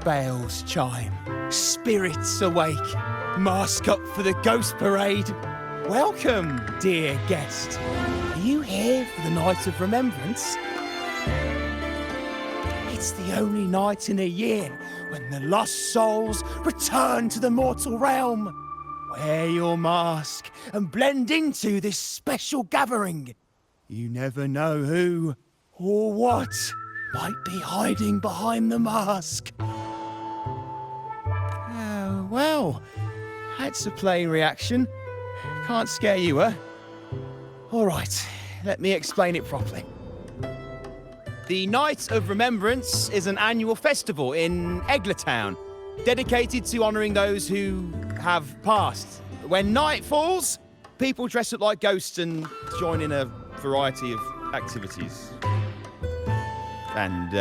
bells chime, spirits awake, mask up for the ghost parade. Welcome, dear guest. Are you here for the night of remembrance? It's the only night in a year when the lost souls return to the mortal realm. Wear your mask and blend into this special gathering. You never know who or what might be hiding behind the mask. Well, that's a plain reaction. Can't scare you, huh? All right, let me explain it properly. The Night of Remembrance is an annual festival in Eglertown, dedicated to honouring those who have passed. When night falls, people dress up like ghosts and join in a variety of activities. And,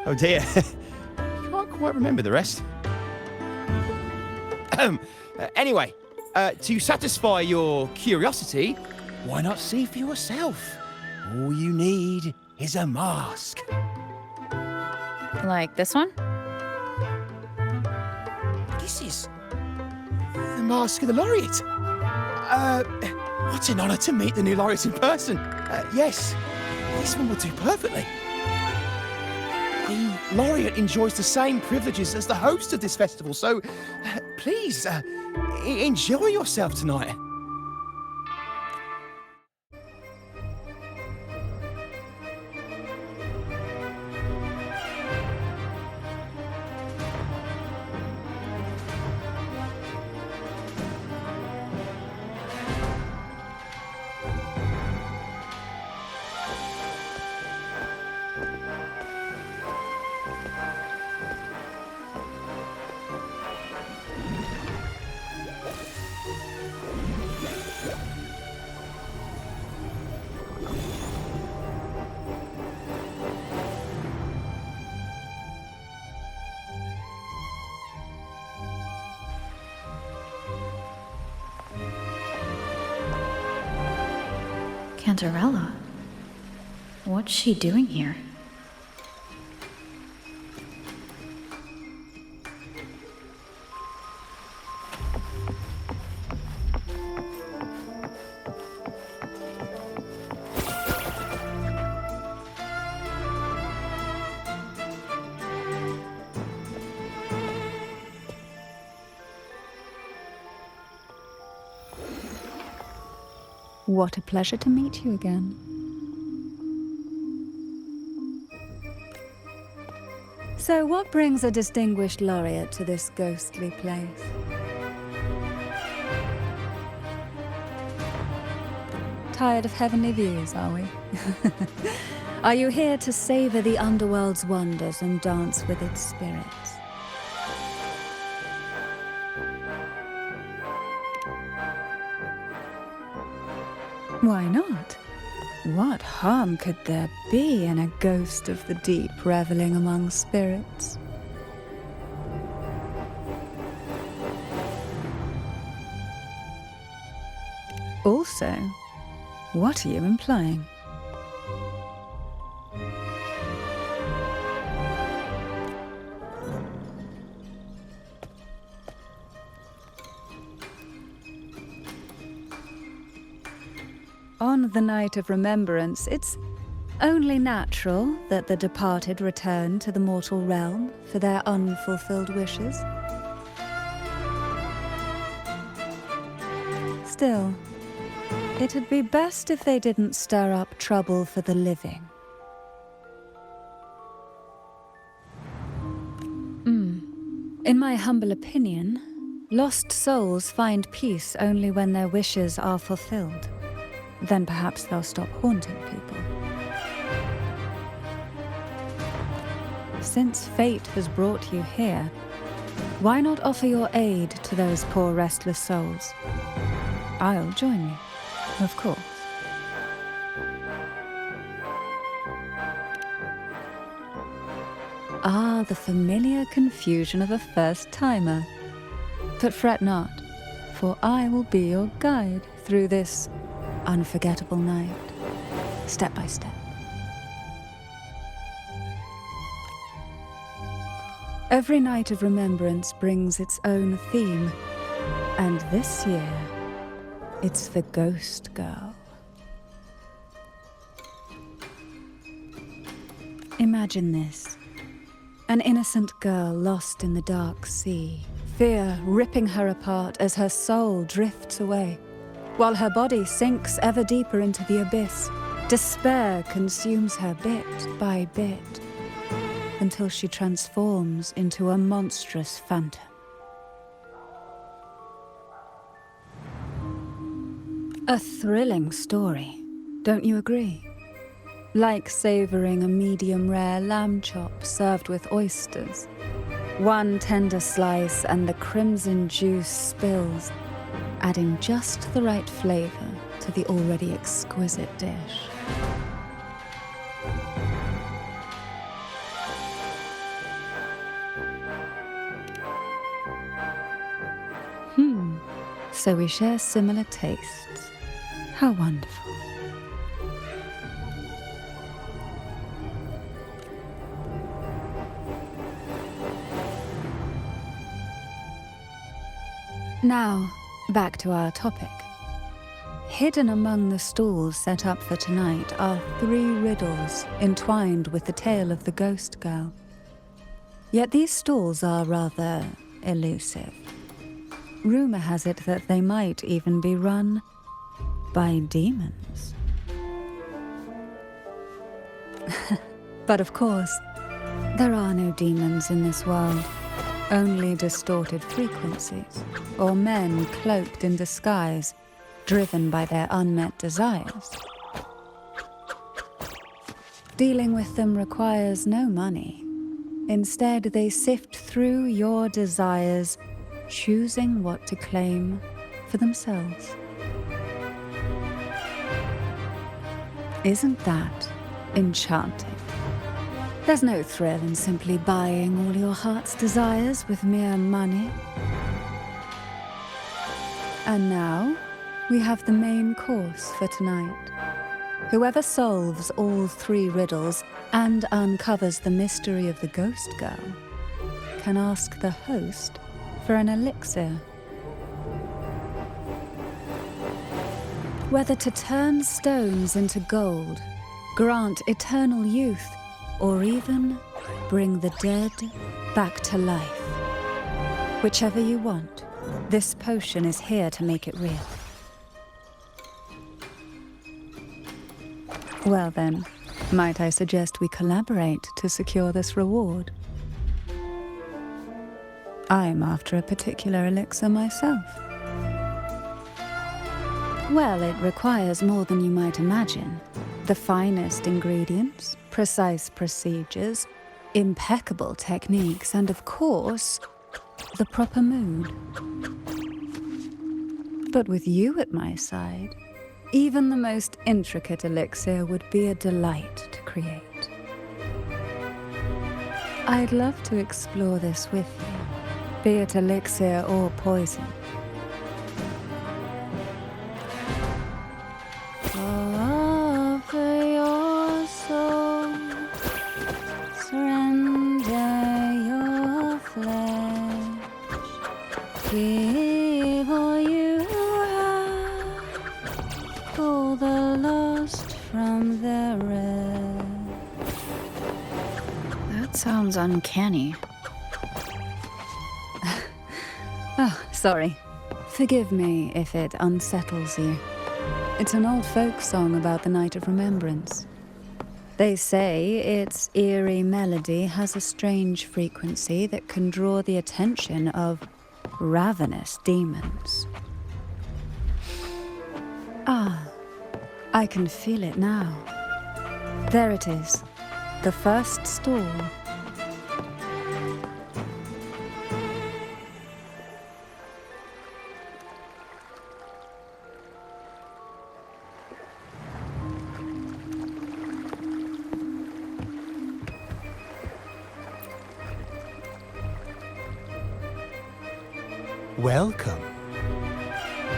oh dear, can't quite remember the rest. Anyway, to satisfy your curiosity, why not see for yourself? All you need is a mask. Like this one? This is the mask of the laureate. What an honour to meet the new laureate in person. Yes, this one will do perfectly. The laureate enjoys the same privileges as the host of this festival, so please, enjoy yourself tonight. Cantarella? What's she doing here? What a pleasure to meet you again. So what brings a distinguished laureate to this ghostly place? Tired of heavenly views, are we? Are you here to savor the underworld's wonders and dance with its spirits? Why not? What harm could there be in a ghost of the deep reveling among spirits? Also, what are you implying? On the night of remembrance, it's only natural that the departed return to the mortal realm for their unfulfilled wishes. Still, it'd be best if they didn't stir up trouble for the living. In my humble opinion, lost souls find peace only when their wishes are fulfilled. Then perhaps they'll stop haunting people. Since fate has brought you here, why not offer your aid to those poor restless souls? I'll join you, of course. Ah, the familiar confusion of a first-timer. But fret not, for I will be your guide through this unforgettable night, step by step. Every night of remembrance brings its own theme, and this year, it's the Ghost Girl. Imagine this. An innocent girl lost in the dark sea, fear ripping her apart as her soul drifts away, while her body sinks ever deeper into the abyss. Despair consumes her bit by bit, until she transforms into a monstrous phantom. A thrilling story, don't you agree? Like savoring a medium-rare lamb chop served with oysters. One tender slice and the crimson juice spills, adding just the right flavor to the already exquisite dish. So we share similar tastes. How wonderful. Now, back to our topic. Hidden among the stalls set up for tonight are 3 riddles entwined with the tale of the Ghost Girl. Yet these stalls are rather elusive. Rumor has it that they might even be run by demons. But of course, there are no demons in this world. Only distorted frequencies, or men cloaked in disguise, driven by their unmet desires. Dealing with them requires no money. Instead, they sift through your desires, choosing what to claim for themselves. Isn't that enchanting? There's no thrill in simply buying all your heart's desires with mere money. And now, we have the main course for tonight. Whoever solves all 3 riddles and uncovers the mystery of the Ghost Girl can ask the host for an elixir. Whether to turn stones into gold, grant eternal youth, or even bring the dead back to life. Whichever you want, this potion is here to make it real. Well then, might I suggest we collaborate to secure this reward? I'm after a particular elixir myself. Well, it requires more than you might imagine. The finest ingredients, precise procedures, impeccable techniques, and of course, the proper mood. But with you at my side, even the most intricate elixir would be a delight to create. I'd love to explore this with you, be it elixir or poison. Offer your soul, surrender your flesh, give all you have, pull the lost from their rest. That sounds uncanny. Oh, sorry. Forgive me if it unsettles you. It's an old folk song about the Night of Remembrance. They say its eerie melody has a strange frequency that can draw the attention of ravenous demons. Ah, I can feel it now. There it is, the first stall. Welcome.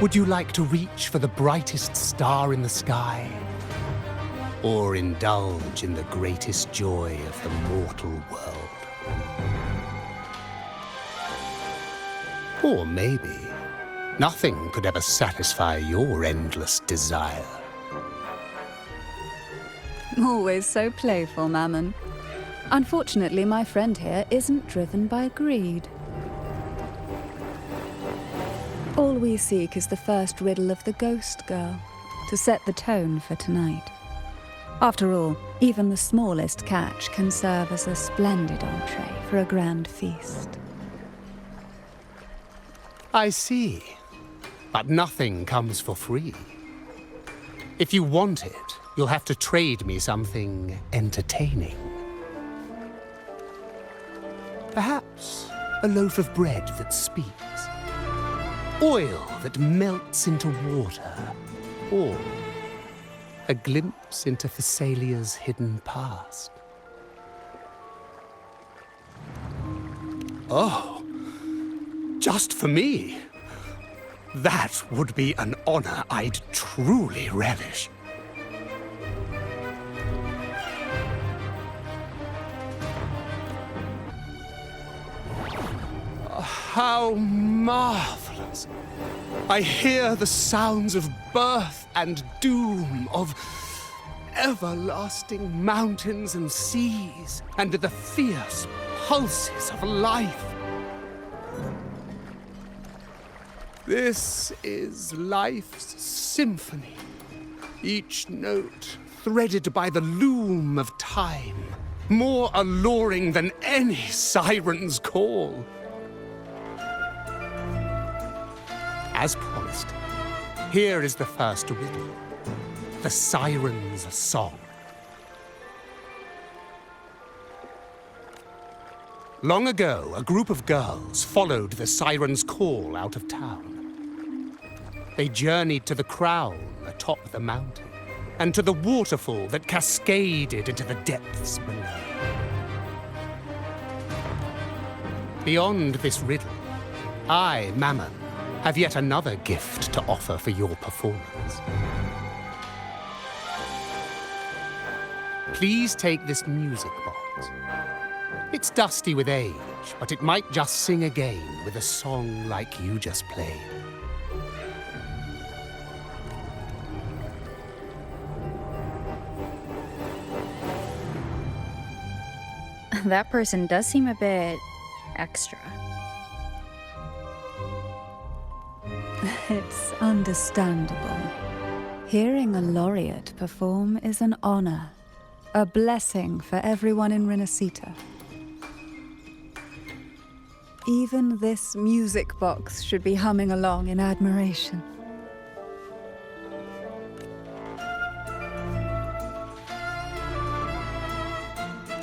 Would you like to reach for the brightest star in the sky? Or indulge in the greatest joy of the mortal world? Or maybe nothing could ever satisfy your endless desire. Always so playful, Mammon. Unfortunately, my friend here isn't driven by greed. All we seek is the first riddle of the Ghost Girl, to set the tone for tonight. After all, even the smallest catch can serve as a splendid entree for a grand feast. I see. But nothing comes for free. If you want it, you'll have to trade me something entertaining. Perhaps a loaf of bread that speaks. Oil that melts into water. Or a glimpse into Thessalia's hidden past. Oh, just for me? That would be an honor I'd truly relish. How marvelous! I hear the sounds of birth and doom, of everlasting mountains and seas, and the fierce pulses of life. This is life's symphony, each note threaded by the loom of time, more alluring than any siren's call. As promised, here is the first riddle, the siren's song. Long ago, a group of girls followed the siren's call out of town. They journeyed to the crown atop the mountain, and to the waterfall that cascaded into the depths below. Beyond this riddle, I, Mammon, have yet another gift to offer for your performance. Please take this music box. It's dusty with age, but it might just sing again with a song like you just played. That person does seem a bit extra. It's understandable. Hearing a laureate perform is an honor, a blessing for everyone in Renacita. Even this music box should be humming along in admiration.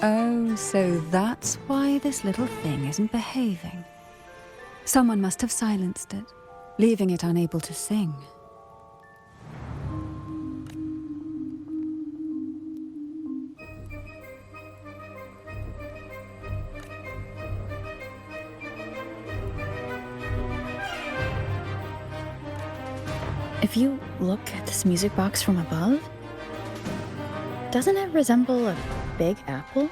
Oh, so that's why this little thing isn't behaving. Someone must have silenced it, leaving it unable to sing. If you look at this music box from above, doesn't it resemble a big apple?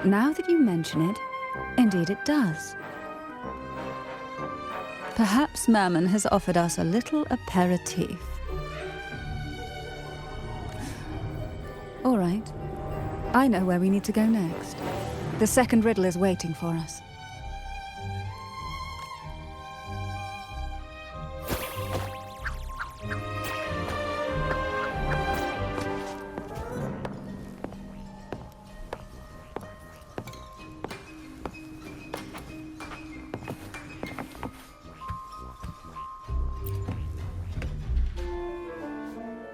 Now that you mention it, indeed it does. Perhaps Mammon has offered us a little aperitif. All right. I know where we need to go next. The second riddle is waiting for us.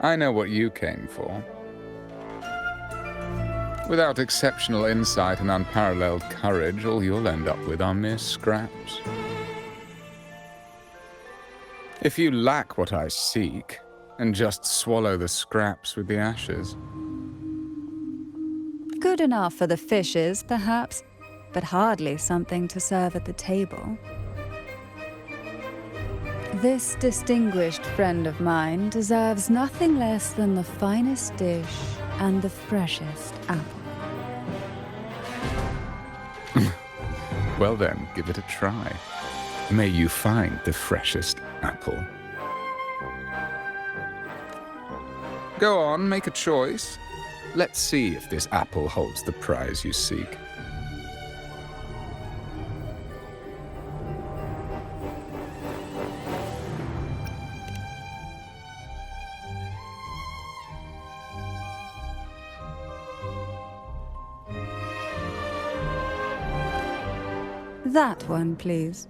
I know what you came for. Without exceptional insight and unparalleled courage, all you'll end up with are mere scraps. If you lack what I seek, and just swallow the scraps with the ashes. Good enough for the fishes, perhaps, but hardly something to serve at the table. This distinguished friend of mine deserves nothing less than the finest dish and the freshest apple. Well then, give it a try. May you find the freshest apple. Go on, make a choice. Let's see if this apple holds the prize you seek. That one, please.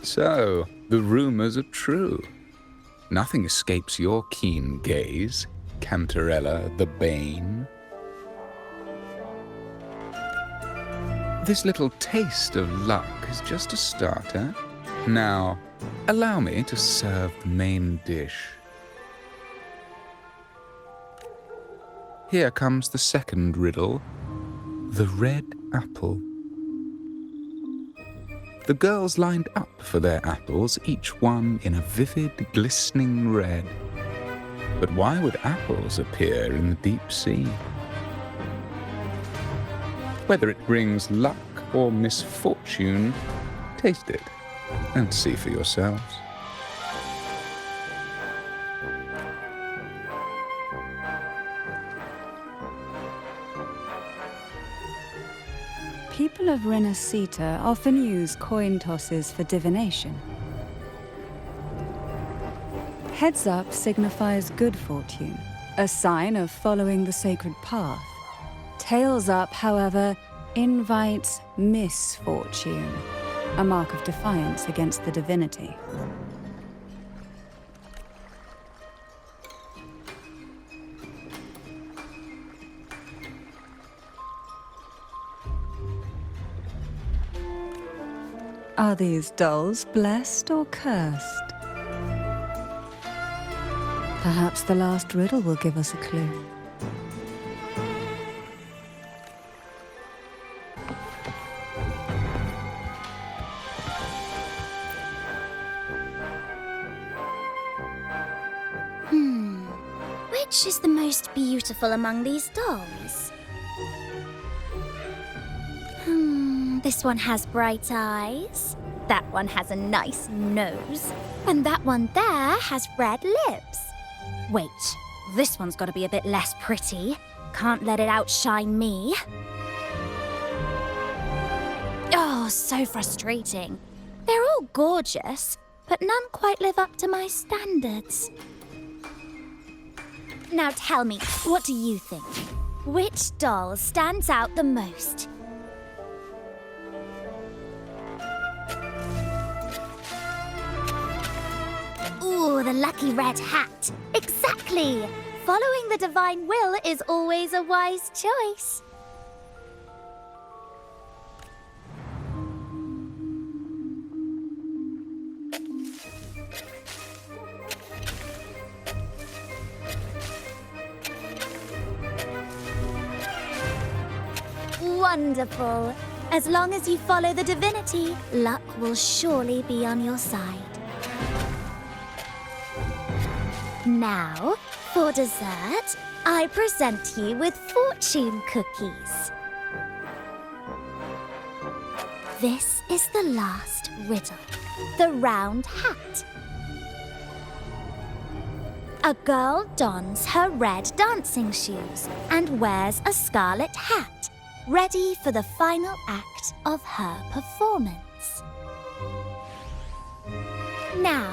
So, the rumors are true. Nothing escapes your keen gaze, Cantarella the Bane. This little taste of luck is just a starter. Now, allow me to serve the main dish. Here comes the second riddle, the red apple. The girls lined up for their apples, each one in a vivid, glistening red. But why would apples appear in the deep sea? Whether it brings luck or misfortune, taste it and see for yourselves. People of Renacita often use coin tosses for divination. Heads up signifies good fortune, a sign of following the sacred path. Tails up, however, invites misfortune, a mark of defiance against the divinity. Are these dolls blessed or cursed? Perhaps the last riddle will give us a clue. Which is the most beautiful among these dolls? This one has bright eyes. That one has a nice nose. And that one there has red lips. Wait, this one's got to be a bit less pretty. Can't let it outshine me. Oh, so frustrating. They're all gorgeous, but none quite live up to my standards. Now tell me, what do you think? Which doll stands out the most? Ooh, the lucky red hat. Exactly! Following the divine will is always a wise choice. Wonderful. As long as you follow the divinity, luck will surely be on your side. Now, for dessert, I present you with fortune cookies. This is the last riddle, the round hat. A girl dons her red dancing shoes and wears a scarlet hat, ready for the final act of her performance. Now,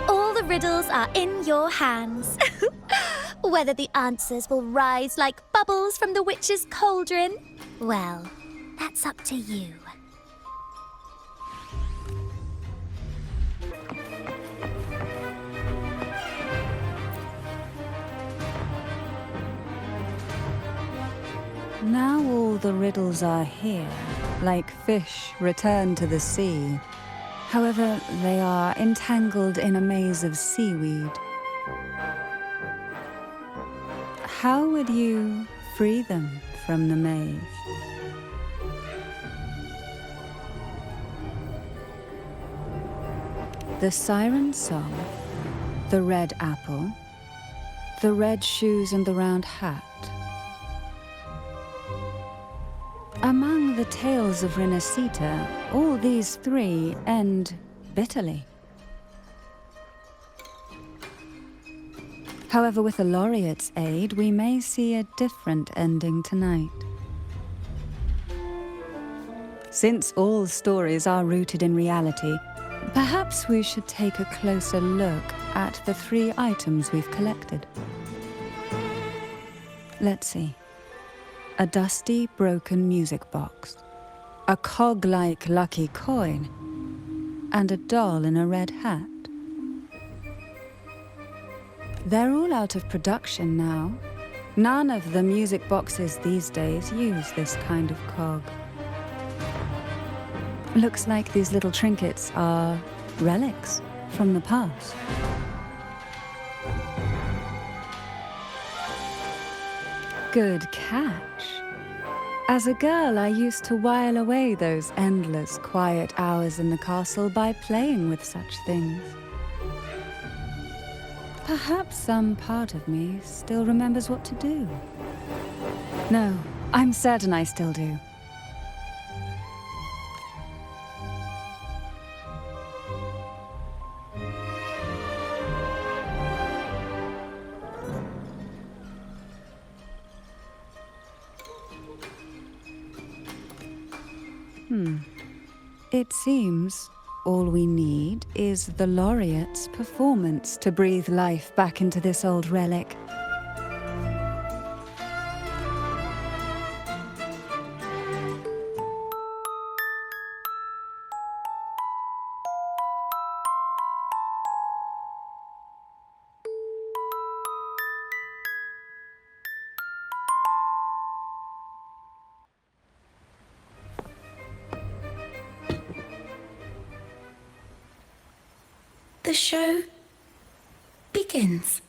all the riddles are in your hands. Whether the answers will rise like bubbles from the witch's cauldron, well, that's up to you. Now all the riddles are here, like fish returned to the sea. However, they are entangled in a maze of seaweed. How would you free them from the maze? The siren song, the red apple, the red shoes and the round hat. Among the tales of Renacita, all these three end bitterly. However, with the laureate's aid, we may see a different ending tonight. Since all stories are rooted in reality, perhaps we should take a closer look at the three items we've collected. Let's see. A dusty, broken music box, a cog-like lucky coin, and a doll in a red hat. They're all out of production now. None of the music boxes these days use this kind of cog. Looks like these little trinkets are relics from the past. Good catch. As a girl, I used to while away those endless, quiet hours in the castle by playing with such things. Perhaps some part of me still remembers what to do. No, I'm certain I still do. It seems all we need is the laureate's performance to breathe life back into this old relic. The show begins.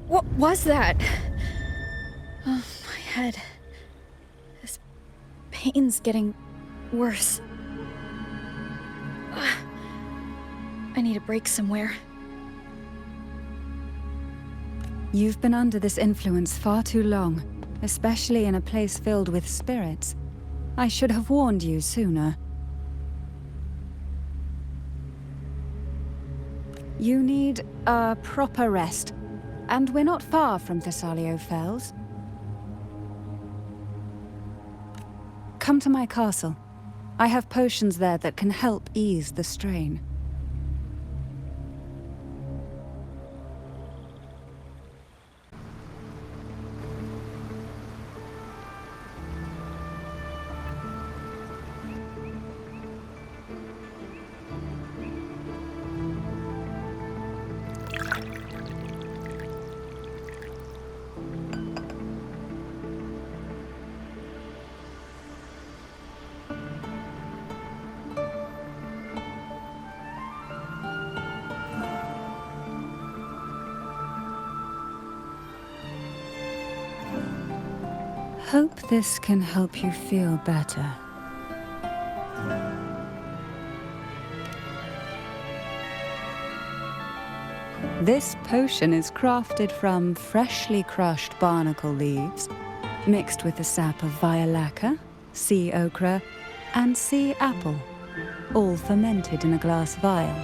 What was that? Oh, my head. This pain's getting worse. I need a break somewhere. You've been under this influence far too long, especially in a place filled with spirits. I should have warned you sooner. You need a proper rest, and we're not far from Thessalio Fells. Come to my castle. I have potions there that can help ease the strain. Hope this can help you feel better. This potion is crafted from freshly crushed barnacle leaves mixed with the sap of violaca, sea ochre, and sea apple, all fermented in a glass vial.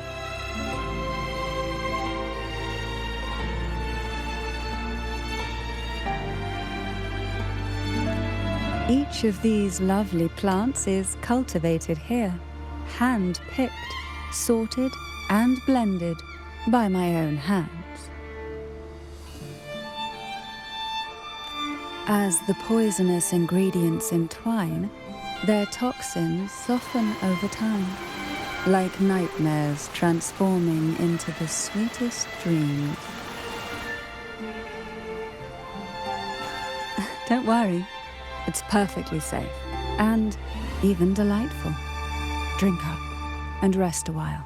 Each of these lovely plants is cultivated here, hand-picked, sorted, and blended by my own hands. As the poisonous ingredients entwine, their toxins soften over time, like nightmares transforming into the sweetest dreams. Don't worry, it's perfectly safe and even delightful. Drink up and rest a while.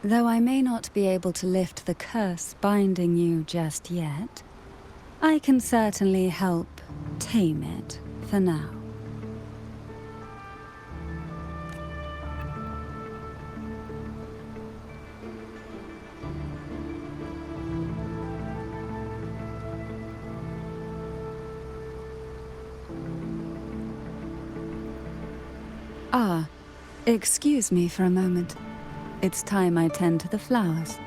Though I may not be able to lift the curse binding you just yet, I can certainly help tame it for now. Ah, excuse me for a moment. It's time I tend to the flowers.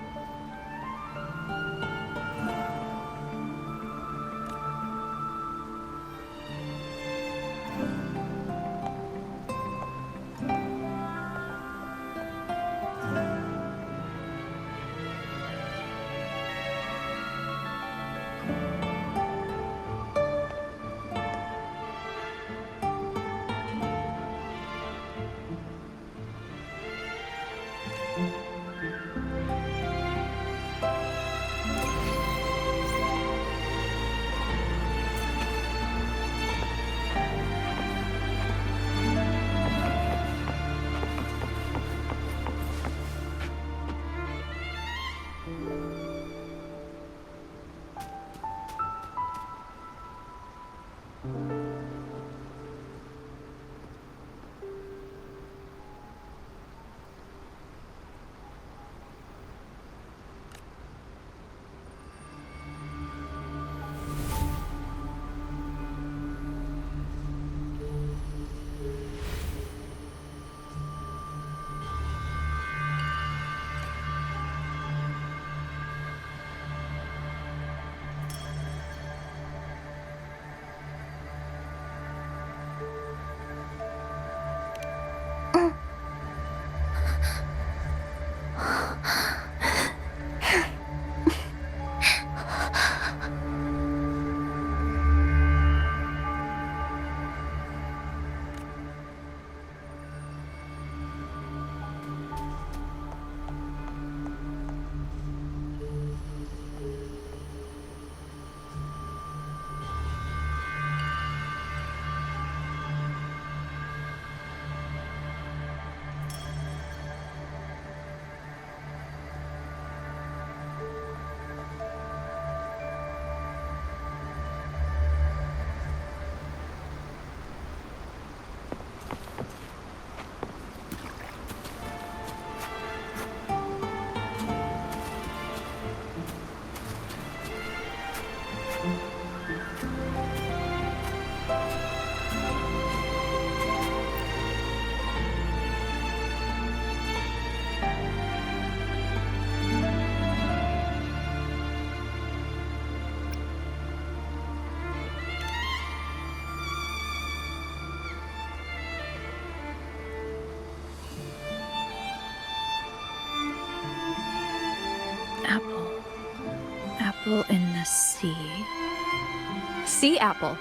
Apple in the sea. Sea apple.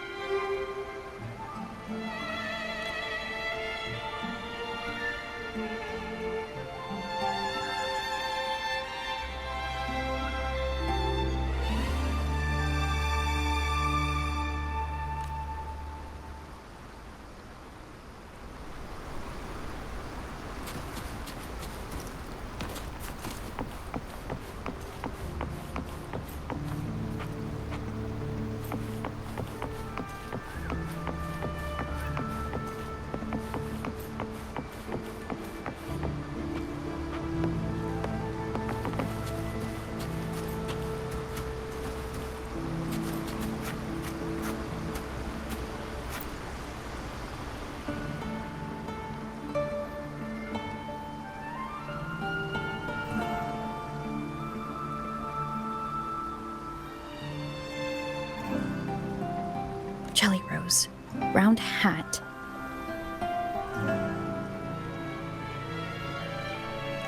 Jelly Rose. Round hat.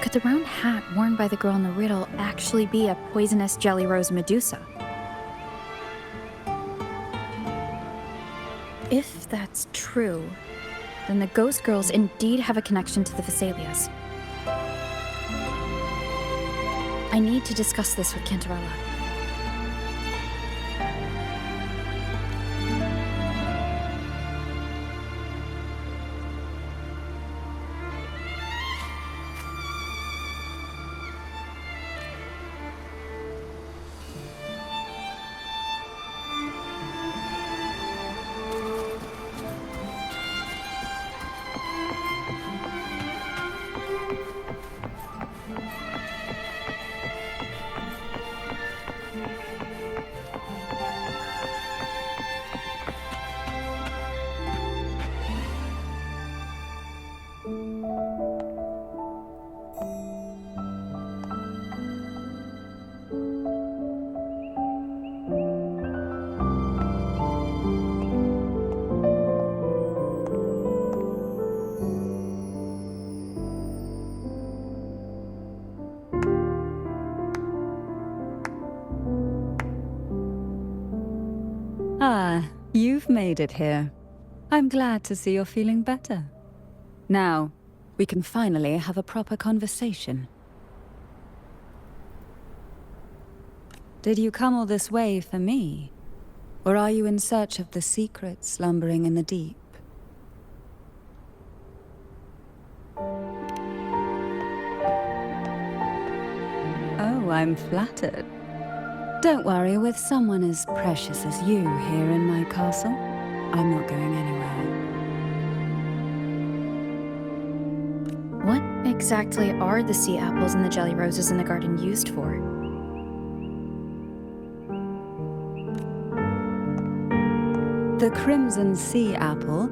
Could the round hat worn by the girl in the riddle actually be a poisonous Jelly Rose Medusa? If that's true, then the ghost girls indeed have a connection to the Phasalias. I need to discuss this with Cantarella. Ah, you've made it here. I'm glad to see you're feeling better. Now, we can finally have a proper conversation. Did you come all this way for me? Or are you in search of the secrets slumbering in the deep? Oh, I'm flattered. Don't worry, with someone as precious as you here in my castle, I'm not going anywhere. What exactly are the sea apples and the jelly roses in the garden used for? The crimson sea apple,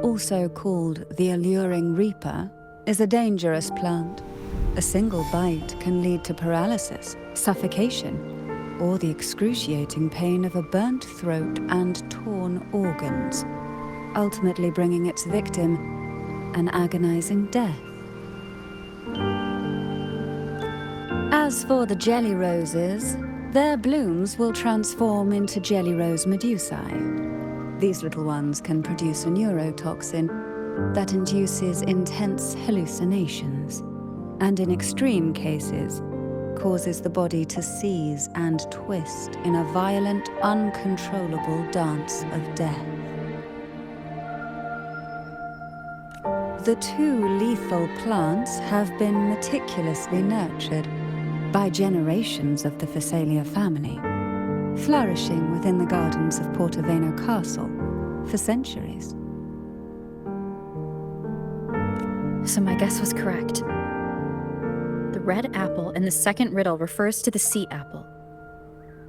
also called the alluring reaper, is a dangerous plant. A single bite can lead to paralysis, suffocation, or the excruciating pain of a burnt throat and torn organs, ultimately bringing its victim an agonizing death. As for the jelly roses, their blooms will transform into jelly rose medusae. These little ones can produce a neurotoxin that induces intense hallucinations, and in extreme cases, causes the body to seize and twist in a violent, uncontrollable dance of death. The two lethal plants have been meticulously nurtured by generations of the Phasalia family, flourishing within the gardens of Portoveno Castle for centuries. So my guess was correct. The red apple in the second riddle refers to the sea apple,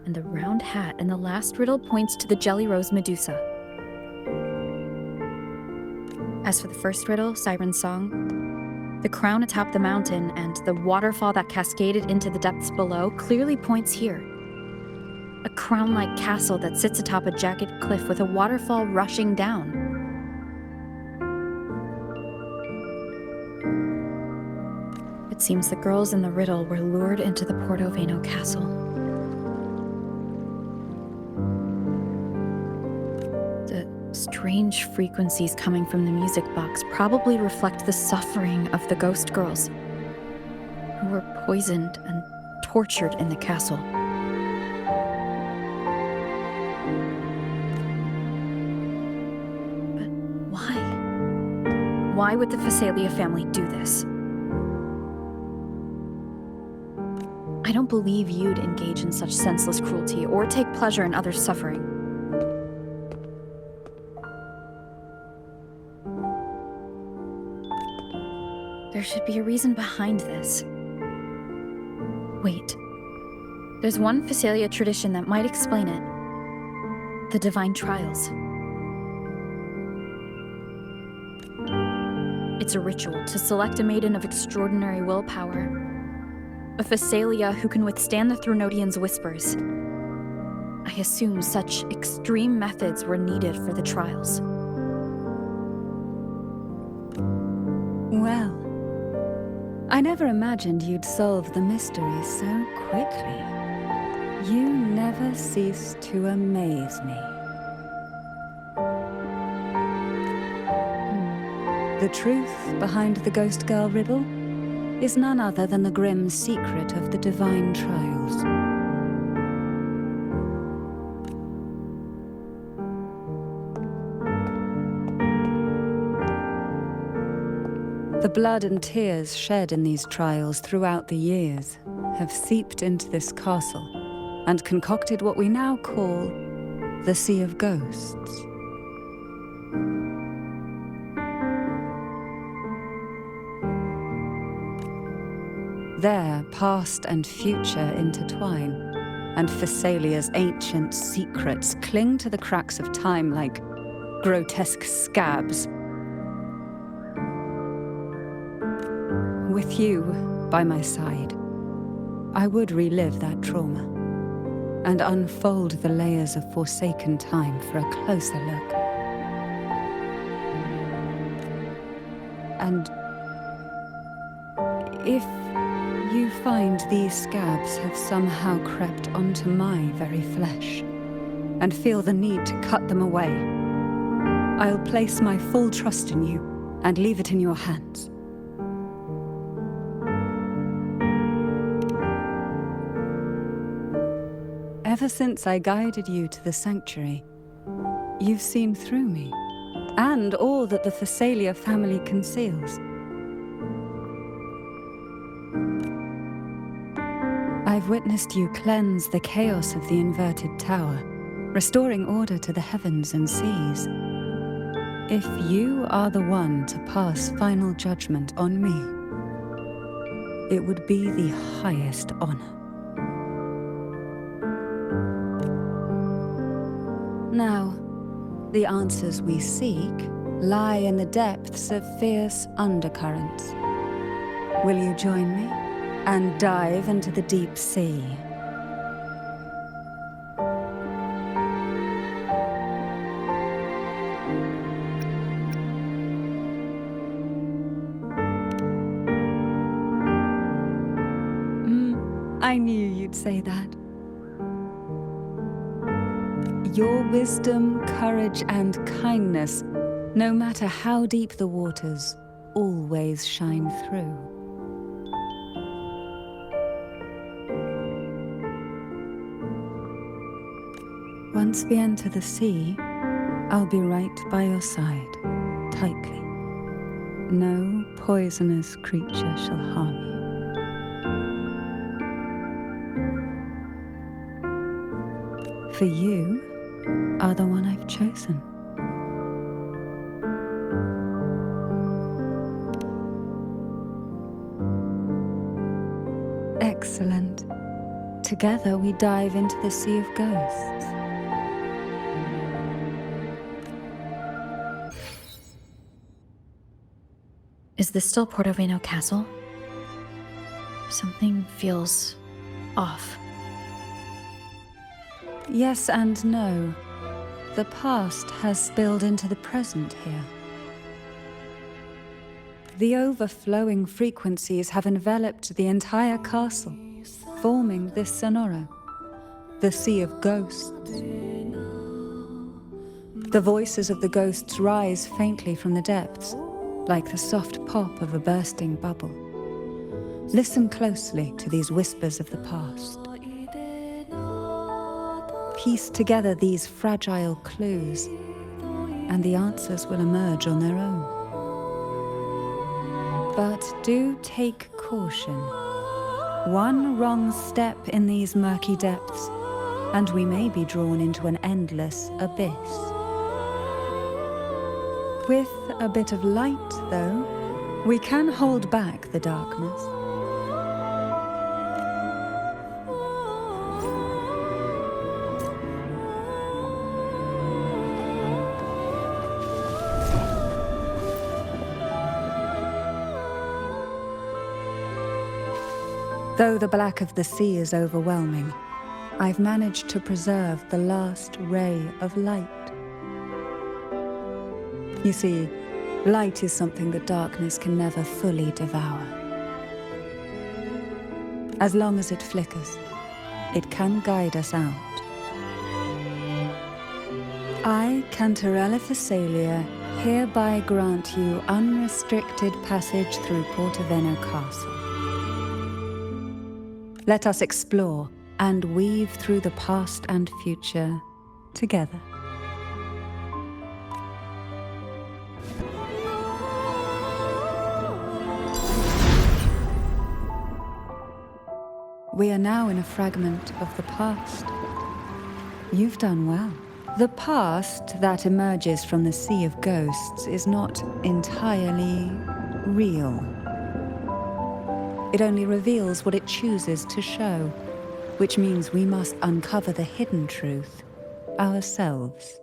and the round hat in the last riddle points to the jelly rose Medusa. As for the first riddle, Siren's Song, the crown atop the mountain and the waterfall that cascaded into the depths below clearly points here. A crown-like castle that sits atop a jagged cliff with a waterfall rushing down. It seems the girls in the riddle were lured into the Portoveno castle. The strange frequencies coming from the music box probably reflect the suffering of the ghost girls, who were poisoned and tortured in the castle. But why? Why would the Phasalia family do this? I don't believe you'd engage in such senseless cruelty or take pleasure in others' suffering. There should be a reason behind this. Wait. There's one Phasalia tradition that might explain it. The Divine Trials. It's a ritual to select a maiden of extraordinary willpower. A Phasalia who can withstand the Thronodians' whispers. I assume such extreme methods were needed for the trials. Well, I never imagined you'd solve the mystery so quickly. You never cease to amaze me. The truth behind the Ghost Girl riddle is none other than the grim secret of the divine trials. The blood and tears shed in these trials throughout the years have seeped into this castle and concocted what we now call the Sea of Ghosts. There, past and future intertwine, and Thessalia's ancient secrets cling to the cracks of time like grotesque scabs. With you by my side, I would relive that trauma and unfold the layers of forsaken time for a closer look. And if you find these scabs have somehow crept onto my very flesh and feel the need to cut them away, I'll place my full trust in you and leave it in your hands. Ever since I guided you to the sanctuary, you've seen through me, and all that the Thessalia family conceals. I've witnessed you cleanse the chaos of the inverted tower, restoring order to the heavens and seas. If you are the one to pass final judgment on me, it would be the highest honor. Now, the answers we seek lie in the depths of fierce undercurrents. Will you join me and dive into the deep sea? I knew you'd say that. Your wisdom, courage, and kindness, no matter how deep the waters, always shine through. Once we enter the sea, I'll be right by your side, tightly. No poisonous creature shall harm you. For you are the one I've chosen. Excellent. Together we dive into the Sea of Ghosts. Is this still Portovino Castle? Something feels off. Yes and no. The past has spilled into the present here. The overflowing frequencies have enveloped the entire castle, forming this sonoro, the Sea of Ghosts. The voices of the ghosts rise faintly from the depths, like the soft pop of a bursting bubble. Listen closely to these whispers of the past. Piece together these fragile clues, and the answers will emerge on their own. But do take caution. One wrong step in these murky depths, and we may be drawn into an endless abyss. With a bit of light, though, we can hold back the darkness. Though the black of the sea is overwhelming, I've managed to preserve the last ray of light. You see, light is something that darkness can never fully devour. As long as it flickers, it can guide us out. I, Cantarella Companion, hereby grant you unrestricted passage through Portaveno Castle. Let us explore and weave through the past and future together. We are now in a fragment of the past. You've done well. The past that emerges from the Sea of Ghosts is not entirely real. It only reveals what it chooses to show, which means we must uncover the hidden truth ourselves.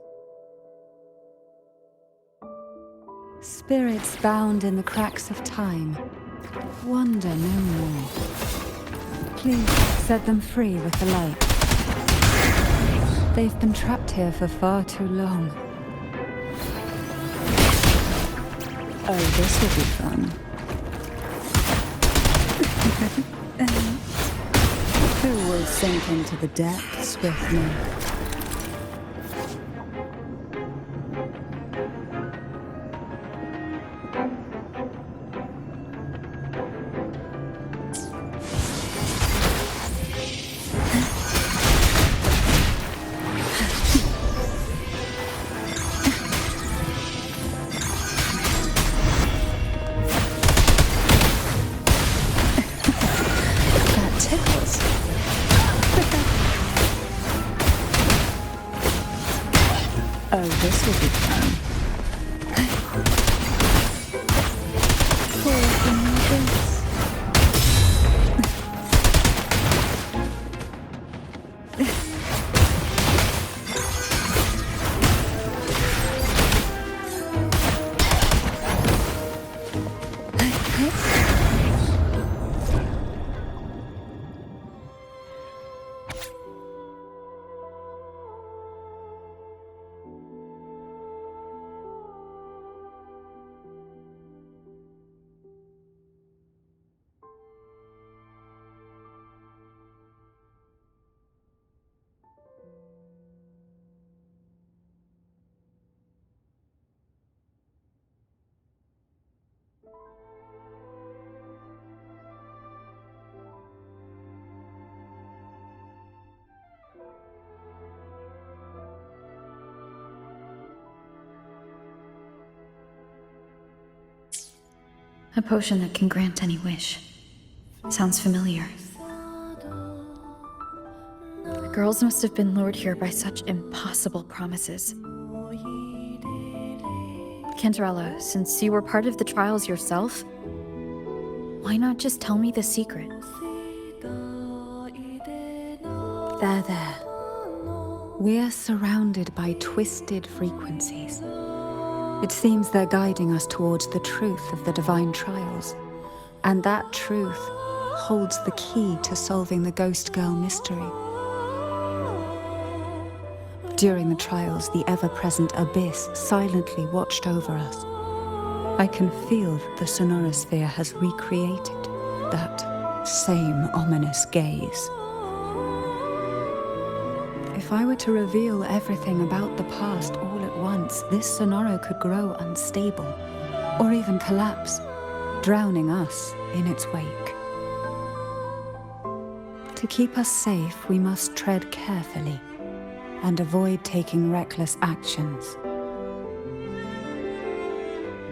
Spirits bound in the cracks of time, wander no more. Please set them free with the light. They've been trapped here for far too long. Oh, this will be fun. Who will sink into the depths with me? Oh, this will be fun. Fall from your boots. A potion that can grant any wish. Sounds familiar. The girls must have been lured here by such impossible promises. Cantarella, since you were part of the trials yourself, why not just tell me the secret? There. We're surrounded by twisted frequencies. It seems they're guiding us towards the truth of the divine trials. And that truth holds the key to solving the Ghost Girl mystery. During the trials, the ever-present abyss silently watched over us. I can feel that the sonorosphere has recreated that same ominous gaze. If I were to reveal everything about the past all at once, this sonoro could grow unstable, or even collapse, drowning us in its wake. To keep us safe, we must tread carefully and avoid taking reckless actions.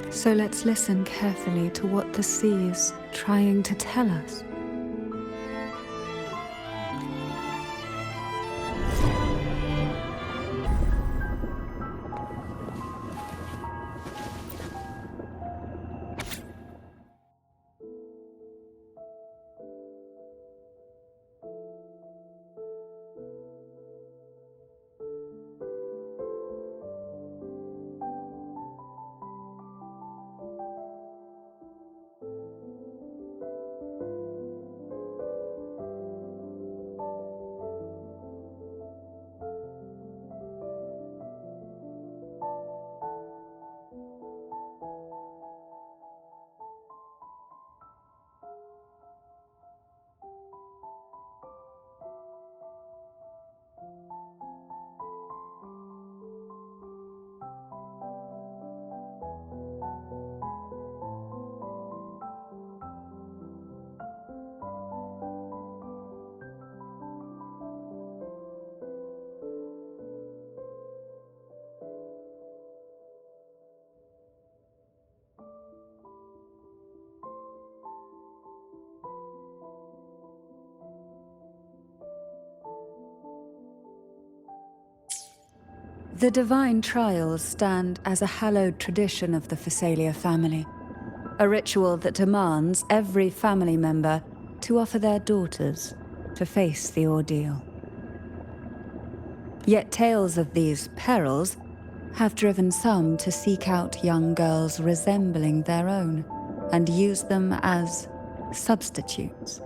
So let's listen carefully to what the sea is trying to tell us. The divine trials stand as a hallowed tradition of the Phasalia family, a ritual that demands every family member to offer their daughters to face the ordeal. Yet tales of these perils have driven some to seek out young girls resembling their own and use them as substitutes.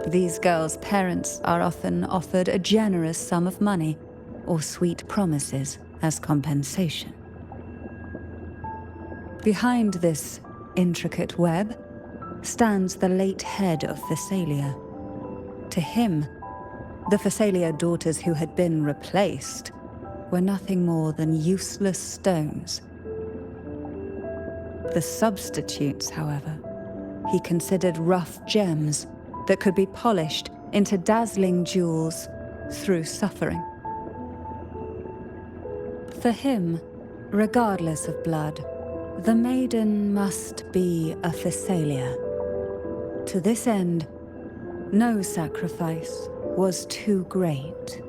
These girls' parents are often offered a generous sum of money or sweet promises as compensation. Behind this intricate web stands the late head of Phasalia. To him, the Phasalia daughters who had been replaced were nothing more than useless stones. The substitutes, however, he considered rough gems that could be polished into dazzling jewels through suffering. For him, regardless of blood, the maiden must be a Phasalia. To this end, no sacrifice was too great.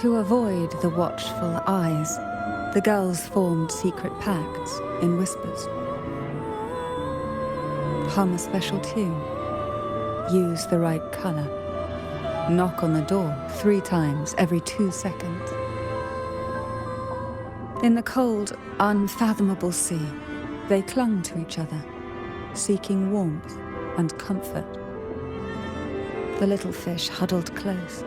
To avoid the watchful eyes, the girls formed secret pacts in whispers. Hum a special tune, use the right color, knock on the door 3 times every 2 seconds. In the cold, unfathomable sea, they clung to each other, seeking warmth and comfort. The little fish huddled close,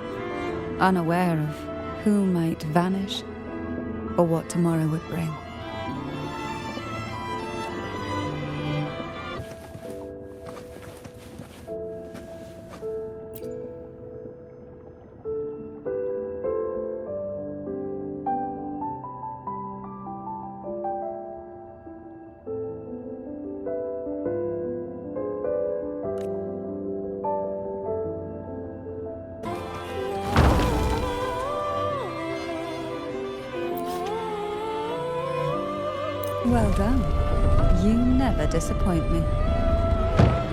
unaware of who might vanish or what tomorrow would bring. Well done. You never disappoint me.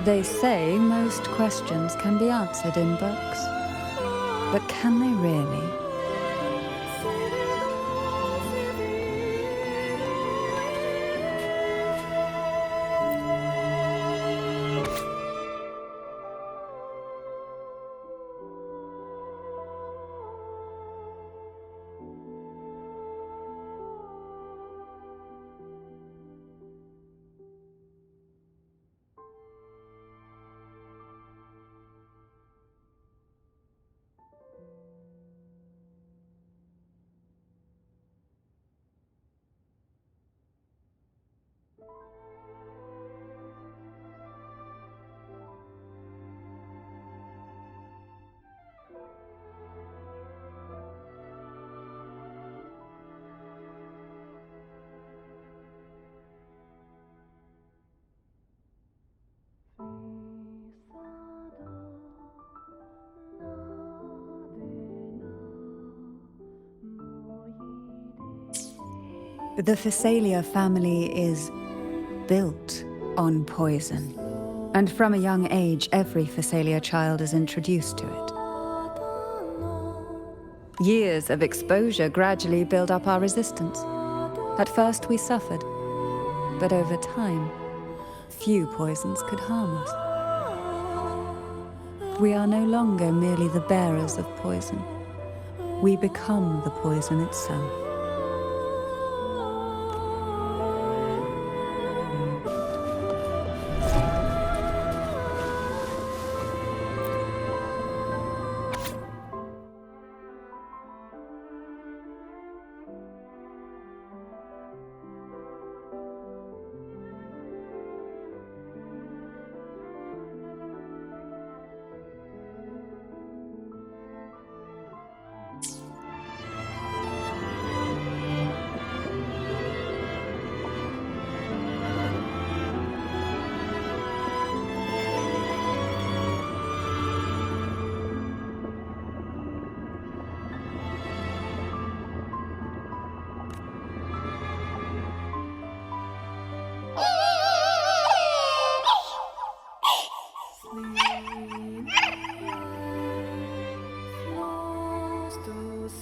They say most questions can be answered in books. But can they really? The Phasalia family is built on poison. And from a young age, every Phasalia child is introduced to it. Years of exposure gradually build up our resistance. At first we suffered, but over time, few poisons could harm us. We are no longer merely the bearers of poison. We become the poison itself.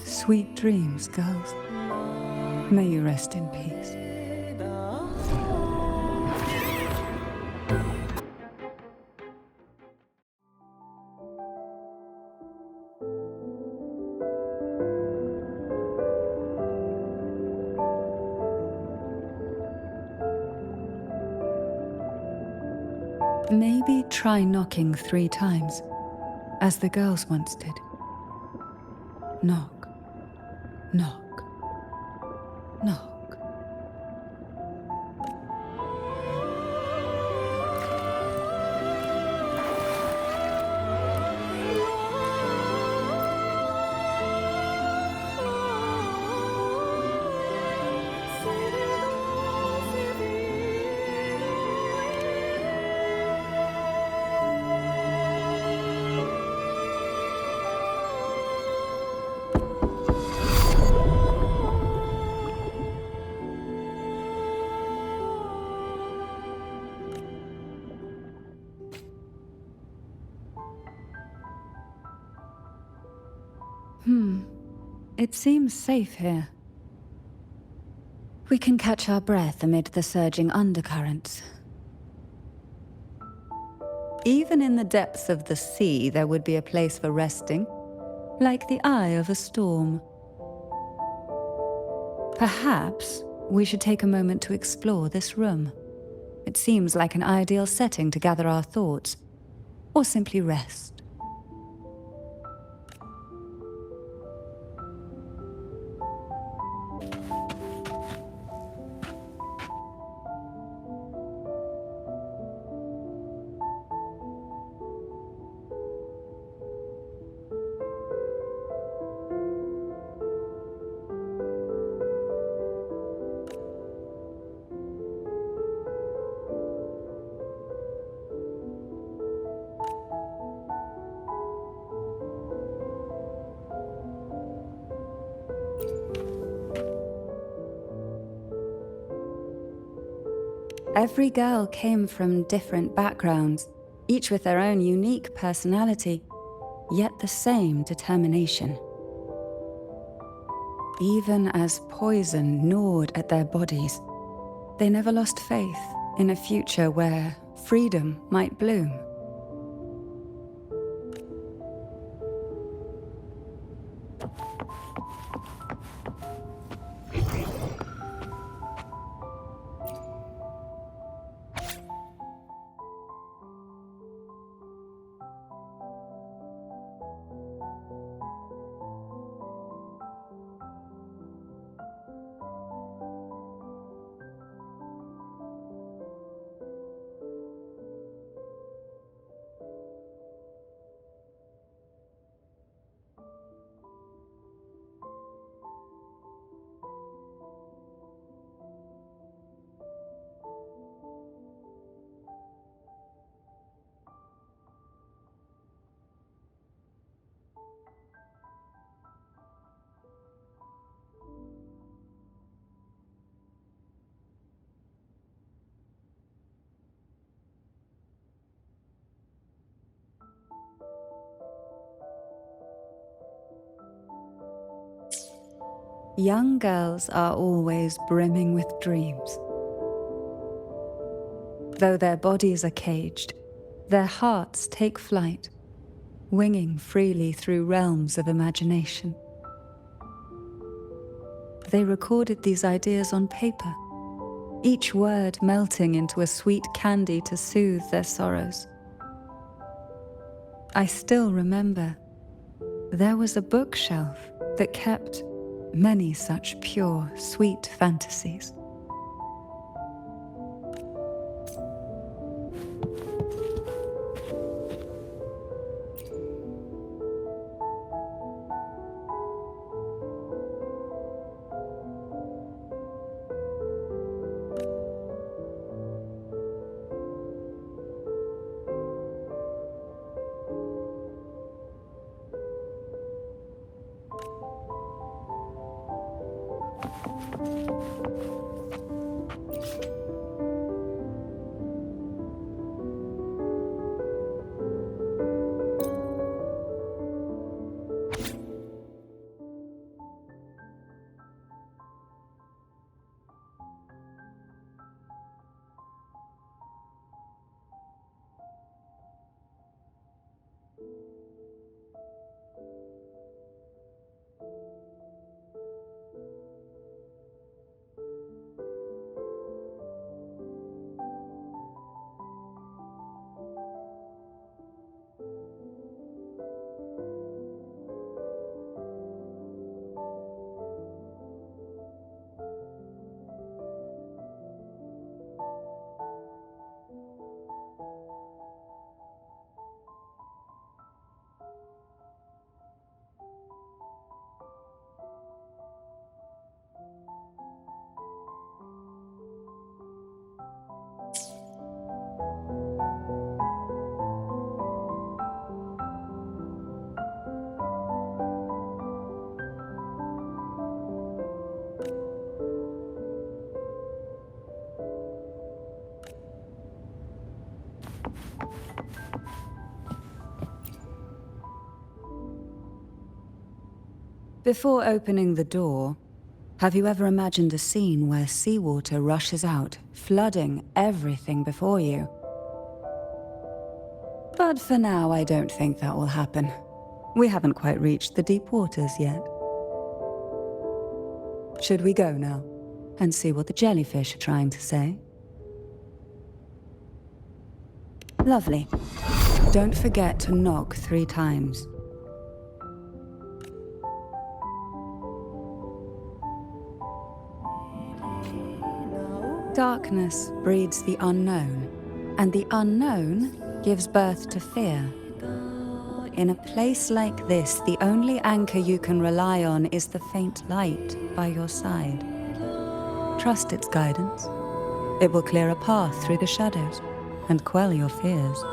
Sweet dreams, girls. May you rest in peace. Maybe try knocking 3 times, as the girls once did. Knock, knock, knock. It seems safe here. We can catch our breath amid the surging undercurrents. Even in the depths of the sea, there would be a place for resting, like the eye of a storm. Perhaps we should take a moment to explore this room. It seems like an ideal setting to gather our thoughts, or simply rest. Every girl came from different backgrounds, each with their own unique personality, yet the same determination. Even as poison gnawed at their bodies, they never lost faith in a future where freedom might bloom. Young girls are always brimming with dreams. Though their bodies are caged, their hearts take flight, winging freely through realms of imagination. They recorded these ideas on paper, each word melting into a sweet candy to soothe their sorrows. I still remember there was a bookshelf that kept many such pure, sweet fantasies. Before opening the door, have you ever imagined a scene where seawater rushes out, flooding everything before you? But for now, I don't think that will happen. We haven't quite reached the deep waters yet. Should we go now and see what the jellyfish are trying to say? Lovely. Don't forget to knock 3 times. Darkness breeds the unknown, and the unknown gives birth to fear. In a place like this, the only anchor you can rely on is the faint light by your side. Trust its guidance. It will clear a path through the shadows and quell your fears.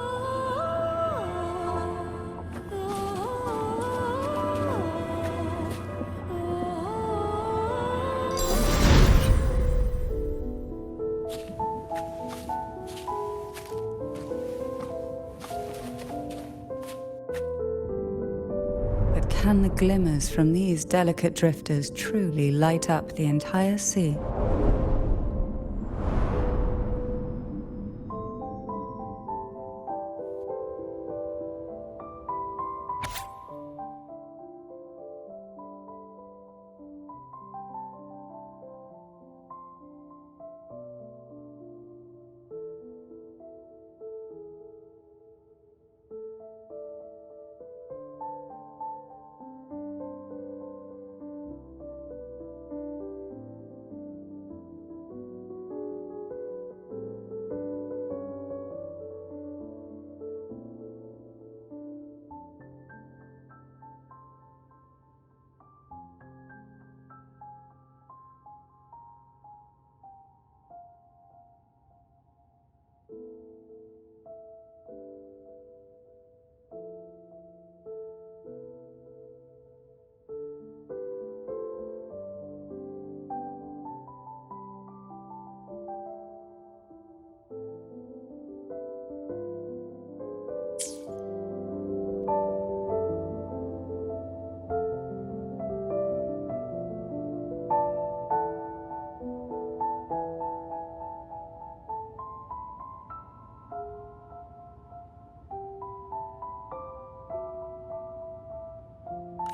But can the glimmers from these delicate drifters truly light up the entire sea?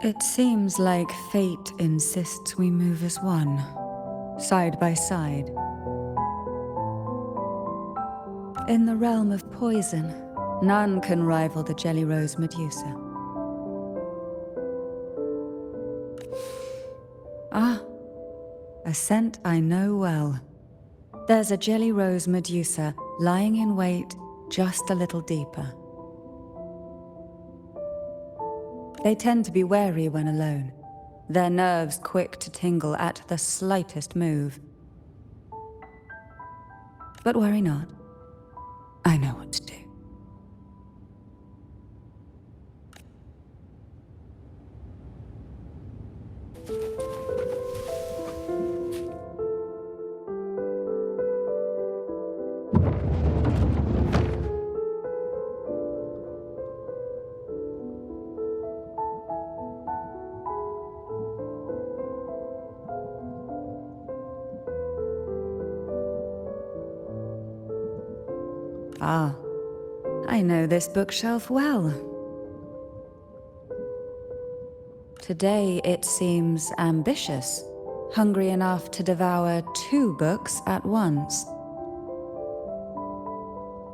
It seems like fate insists we move as one, side by side. In the realm of poison, none can rival the Jelly Rose Medusa. Ah, a scent I know well. There's a Jelly Rose Medusa lying in wait just a little deeper. They tend to be wary when alone, their nerves quick to tingle at the slightest move. But worry not. I know what to do. Ah, I know this bookshelf well. Today it seems ambitious, hungry enough to devour 2 books at once.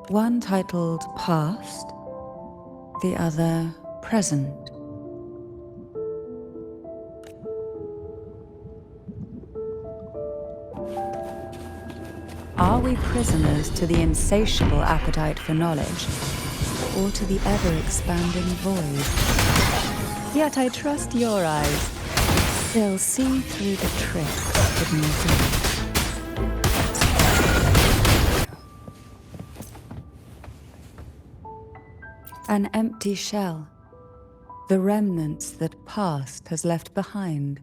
One titled Past, the other Present. Are we prisoners to the insatiable appetite for knowledge, or to the ever-expanding void? Yet I trust your eyes. They'll see through the tricks hidden within. An empty shell. The remnants that past has left behind.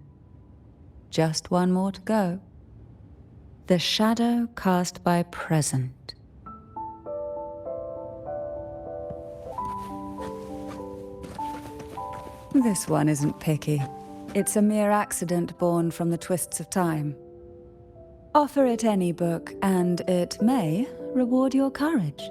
Just one more to go. The shadow cast by present. This one isn't picky. It's a mere accident born from the twists of time. Offer it any book, and it may reward your courage.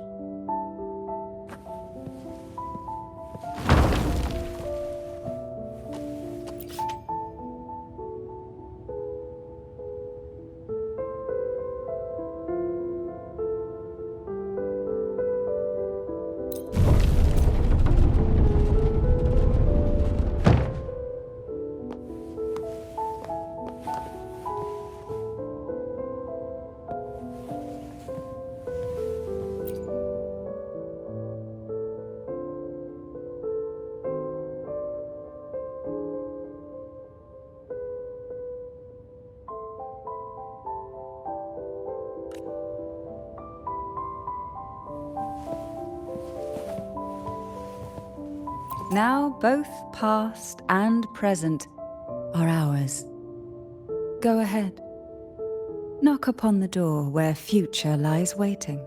Now both past and present are ours. Go ahead. Knock upon the door where future lies waiting.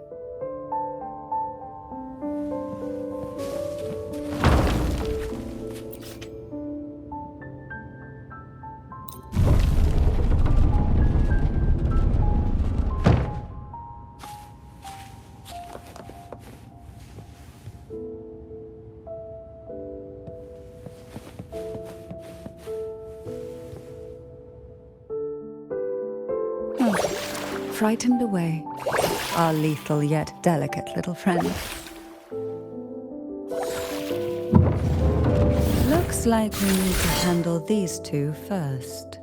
Frightened away, our lethal yet delicate little friend. Looks like we need to handle these 2 first.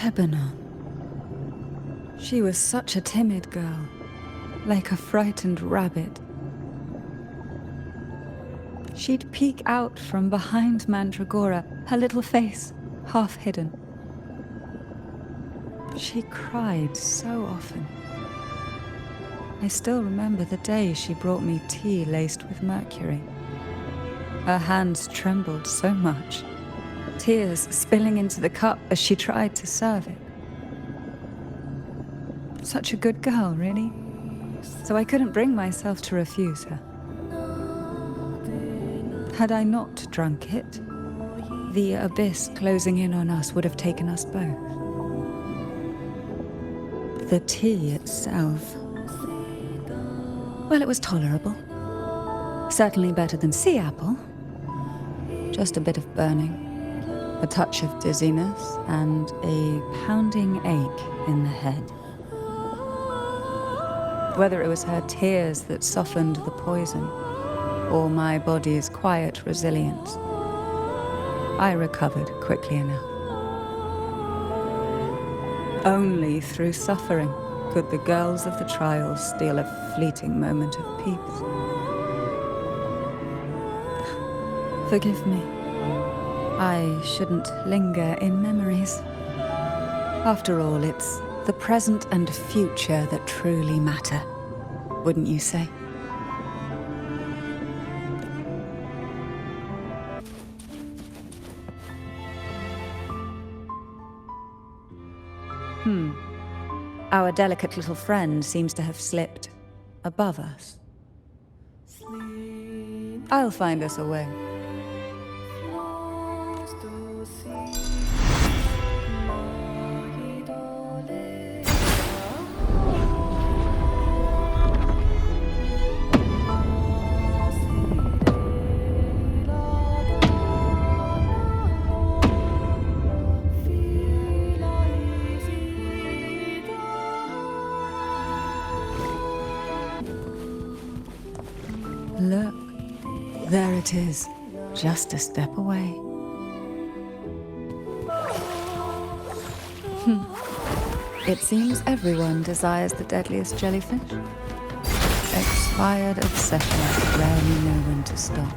Lebanon. She was such a timid girl, like a frightened rabbit. She'd peek out from behind Mandragora, her little face half hidden. She cried so often. I still remember the day she brought me tea laced with mercury. Her hands trembled so much, tears spilling into the cup as she tried to serve it. Such a good girl, really. So I couldn't bring myself to refuse her. Had I not drunk it, the abyss closing in on us would have taken us both. The tea itself, well, it was tolerable. Certainly better than sea apple. Just a bit of burning, a touch of dizziness, and a pounding ache in the head. Whether it was her tears that softened the poison, or my body's quiet resilience, I recovered quickly enough. Only through suffering could the girls of the trials steal a fleeting moment of peace. Forgive me. I shouldn't linger in memories. After all, it's the present and future that truly matter, wouldn't you say? Our delicate little friend seems to have slipped above us. I'll find us a way. Look, there it is, just a step away. It seems everyone desires the deadliest jellyfish. Expired obsessions rarely know when to stop.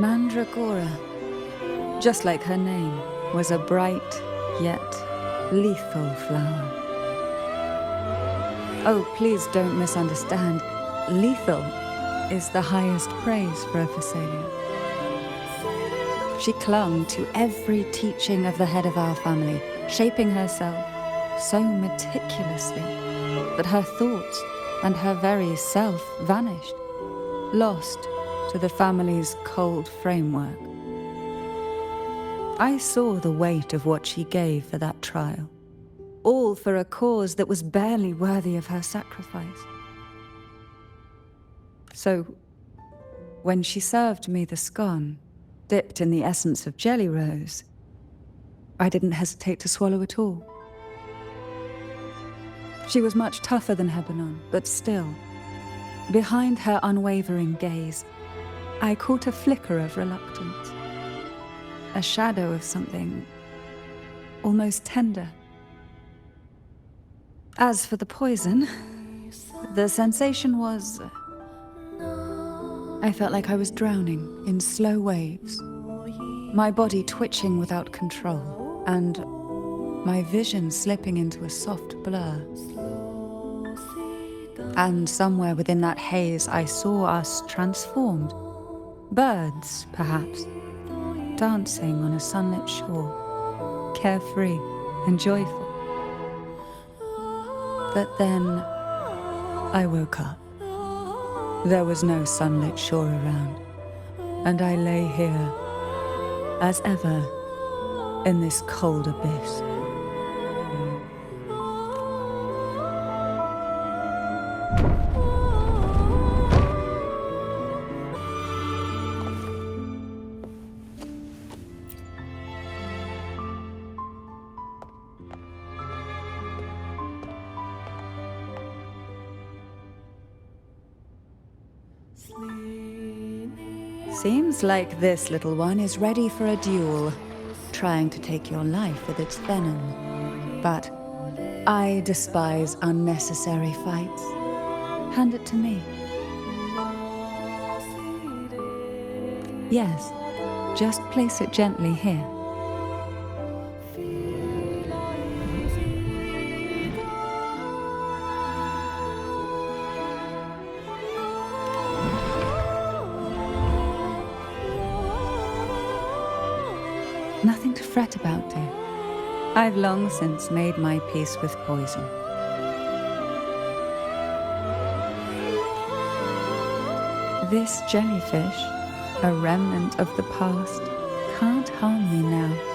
Mandragora, just like her name, was a bright yet lethal flower. Oh, please don't misunderstand. Lethal is the highest praise for a Phasalia. She clung to every teaching of the head of our family, shaping herself so meticulously that her thoughts and her very self vanished, lost to the family's cold framework. I saw the weight of what she gave for that trial, all for a cause that was barely worthy of her sacrifice. So, when she served me the scone, dipped in the essence of jelly rose, I didn't hesitate to swallow it all. She was much tougher than Hebanon, but still, behind her unwavering gaze, I caught a flicker of reluctance, a shadow of something almost tender. As for the poison, the sensation was... I felt like I was drowning in slow waves, my body twitching without control, and my vision slipping into a soft blur. And somewhere within that haze, I saw us transformed. Birds, perhaps, dancing on a sunlit shore, carefree and joyful. But then I woke up. There was no sunlit shore around, and I lay here, as ever, in this cold abyss. Seems like this little one is ready for a duel, trying to take your life with its venom. But I despise unnecessary fights. Hand it to me. Yes, just place it gently here. Nothing to fret about, dear. I've long since made my peace with poison. This jellyfish, a remnant of the past, can't harm me now.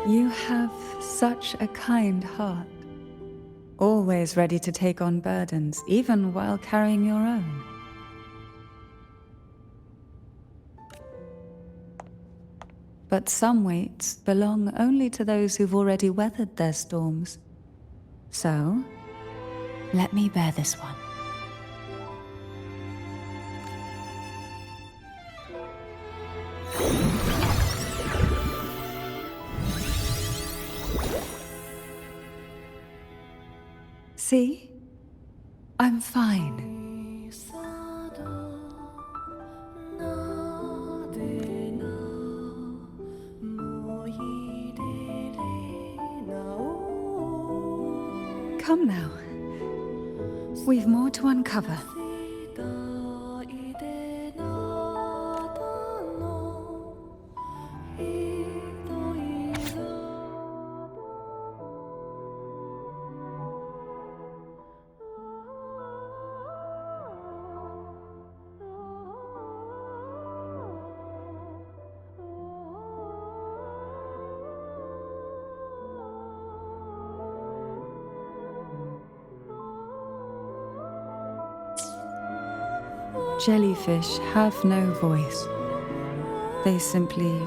You have such a kind heart, always ready to take on burdens, even while carrying your own. But some weights belong only to those who've already weathered their storms. So, let me bear this one. See? I'm fine. Come now. We've more to uncover. Jellyfish have no voice. They simply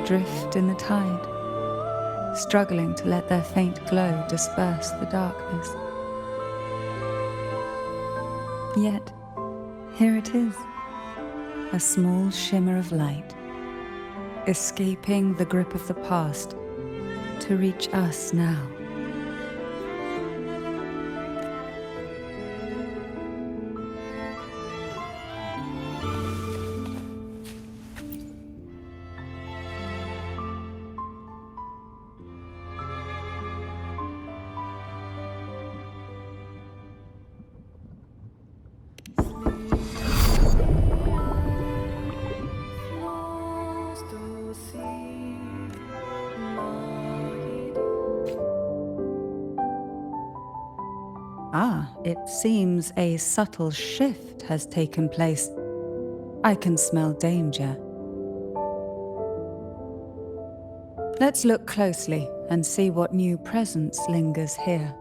drift in the tide, struggling to let their faint glow disperse the darkness. Yet, here it is, a small shimmer of light, escaping the grip of the past to reach us now. Ah, it seems a subtle shift has taken place. I can smell danger. Let's look closely and see what new presence lingers here.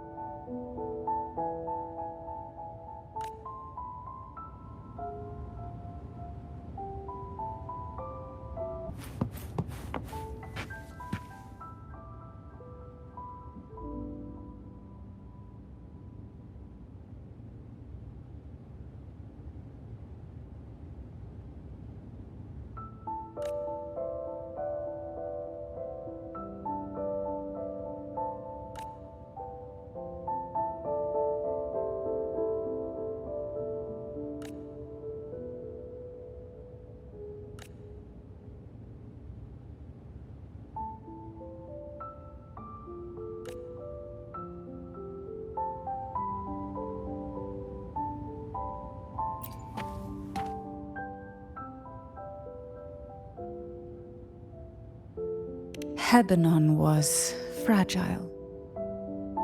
Hebanon was fragile,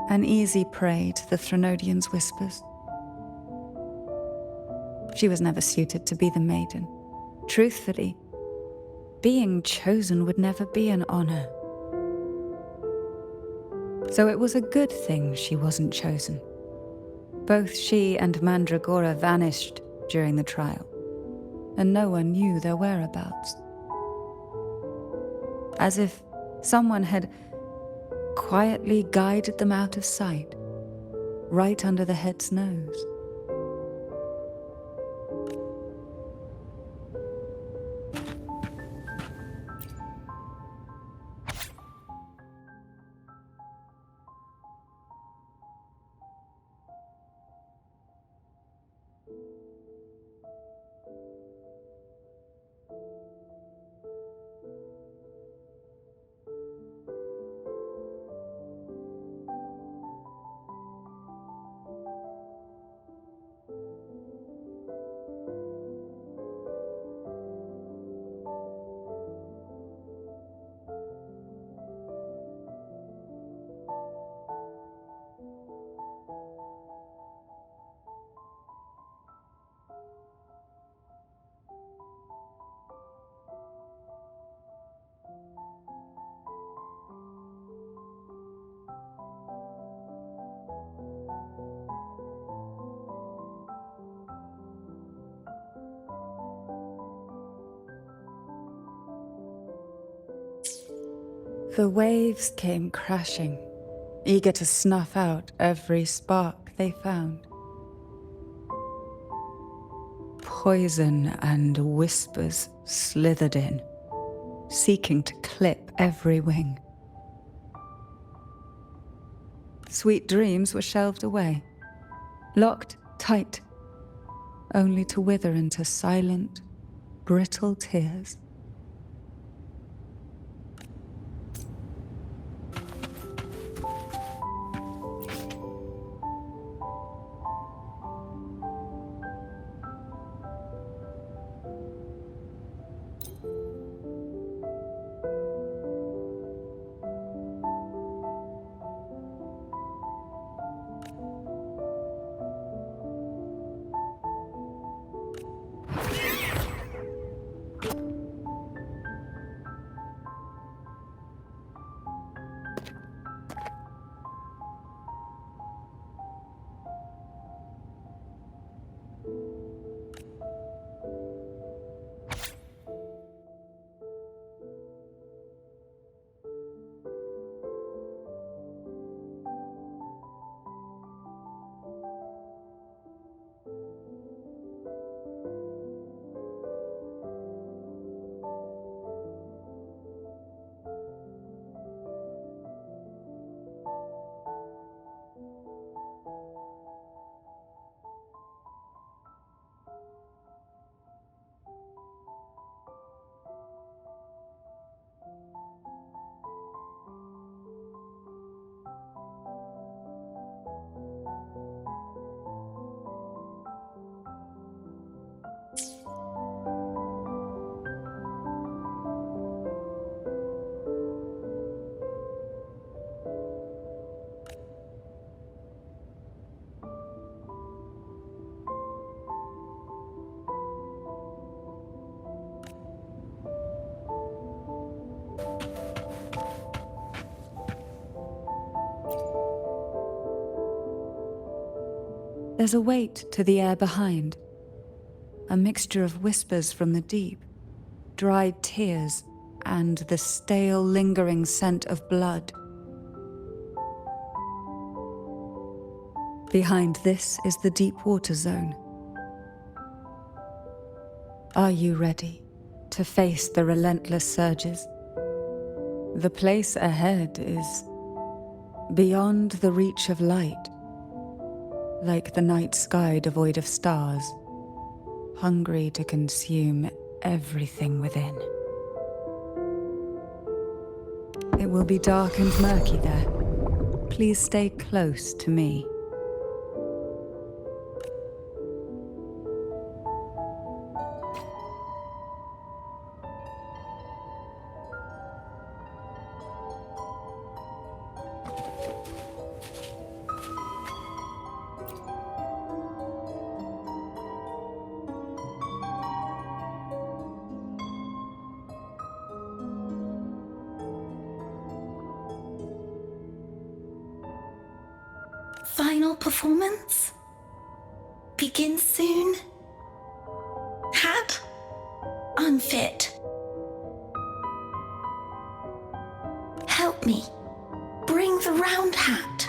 an easy prey to the Threnodians' whispers. She was never suited to be the maiden. Truthfully, being chosen would never be an honor. So it was a good thing she wasn't chosen. Both she and Mandragora vanished during the trial, and no one knew their whereabouts. As if someone had quietly guided them out of sight, right under the head's nose. The waves came crashing, eager to snuff out every spark they found. Poison and whispers slithered in, seeking to clip every wing. Sweet dreams were shelved away, locked tight, only to wither into silent, brittle tears. There's a weight to the air behind, a mixture of whispers from the deep, dried tears, and the stale, lingering scent of blood. Behind this is the deep water zone. Are you ready to face the relentless surges? The place ahead is beyond the reach of light, like the night sky devoid of stars, hungry to consume everything within. It will be dark and murky there. Please stay close to me. Final performance? Begins soon? Hat? Unfit. Help me. Bring the round hat.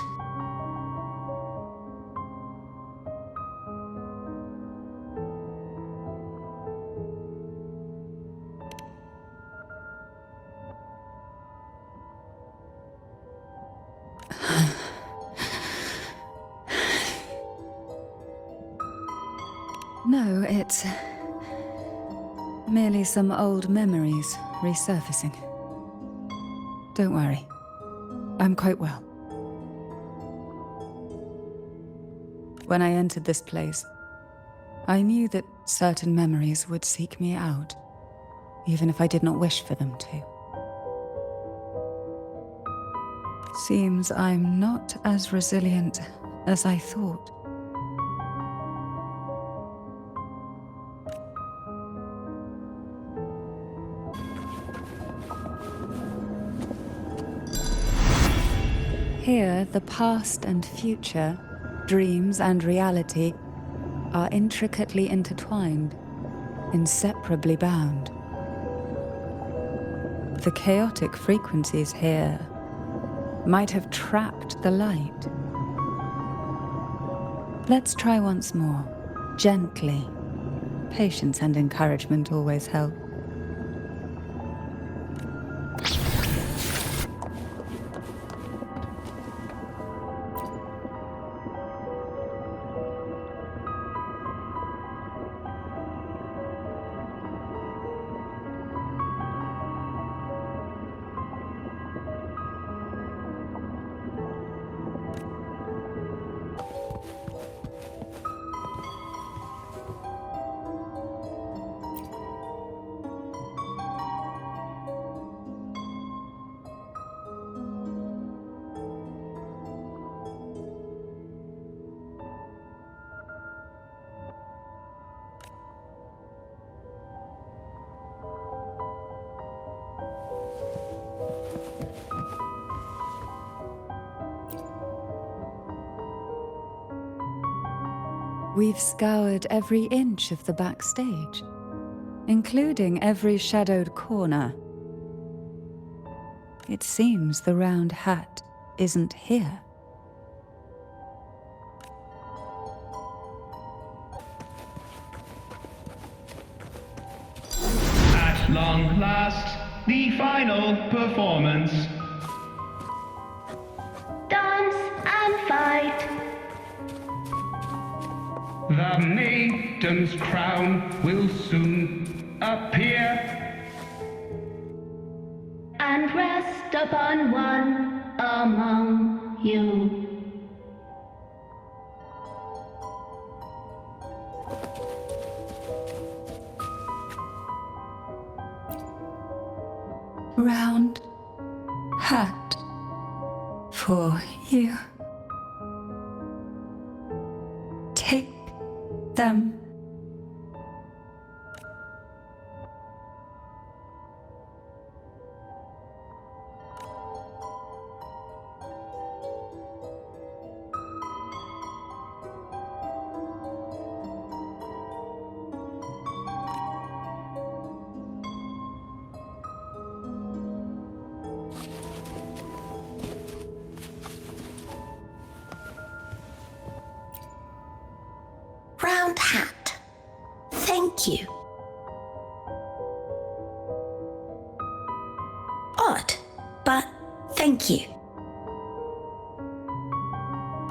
No, it's merely some old memories resurfacing. Don't worry. I'm quite well. When I entered this place, I knew that certain memories would seek me out, even if I did not wish for them to. Seems I'm not as resilient as I thought. Here, the past and future, dreams and reality, are intricately intertwined, inseparably bound. The chaotic frequencies here might have trapped the light. Let's try once more, gently. Patience and encouragement always help. We've scoured every inch of the backstage, including every shadowed corner. It seems the round hat isn't here. At long last, the final performance. Dance and fight. The maiden's crown will soon appear. And rest upon one among you. Round hat for you. Take them. Round hat. Thank you. Odd, but thank you.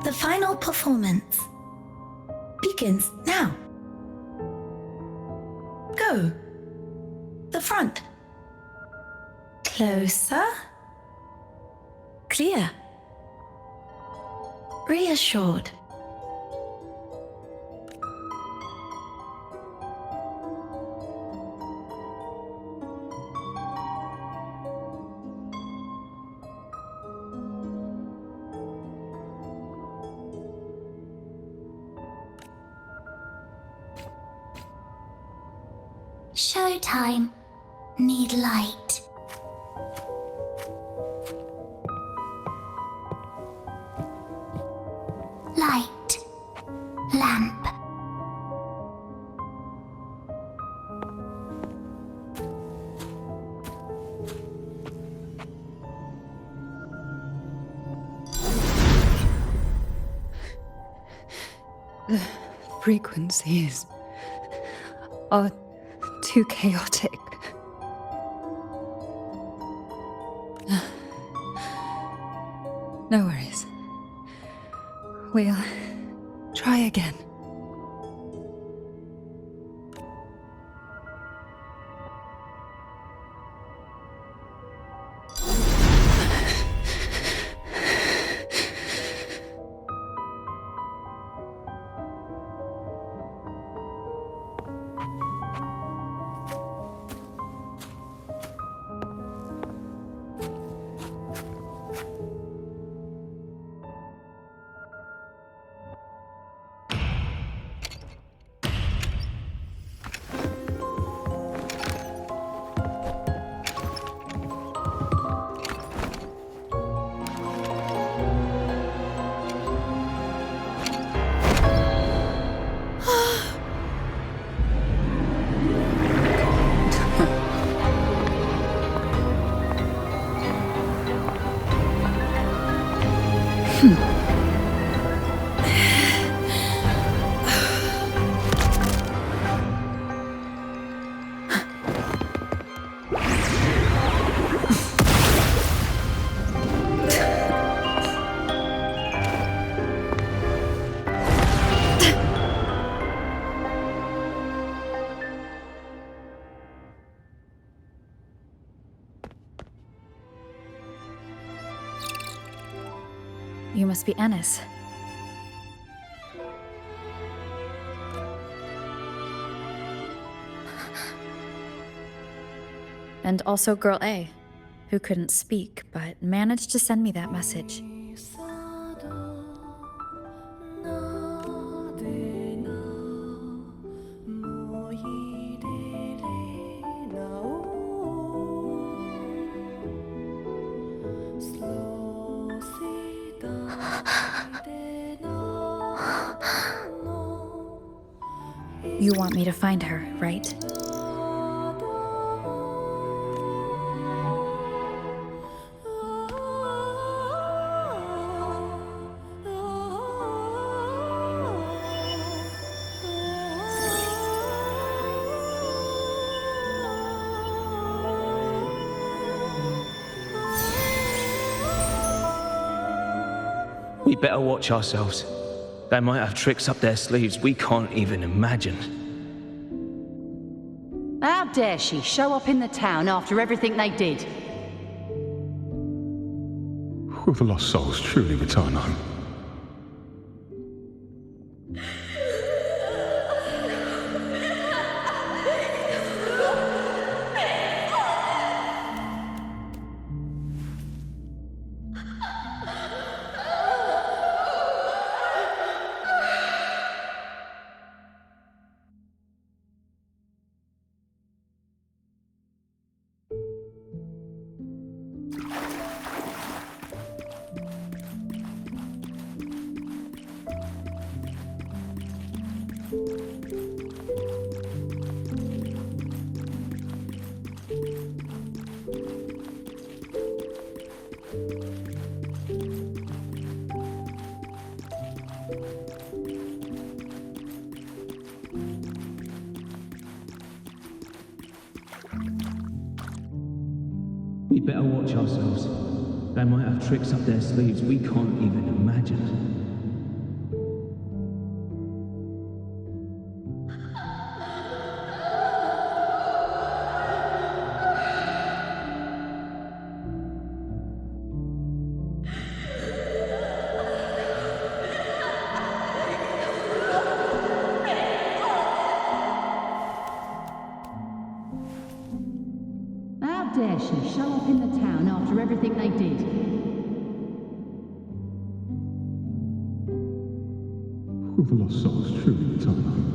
The final performance begins now. Go. The front. Closer. Clear. Reassured. Showtime. Need light. light, lamp. The frequencies are too chaotic. No worries. We'll try again. You must be Ennis. And also Girl A, who couldn't speak, but managed to send me that message. You want me to find her, right? We better watch ourselves. They might have tricks up their sleeves we can't even imagine. How dare she show up in the town after everything they did? Will the lost souls truly return home? We better watch ourselves. They might have tricks up their sleeves we can't even imagine. How dare she show up in the town after everything they did? Will the lost souls truly return home?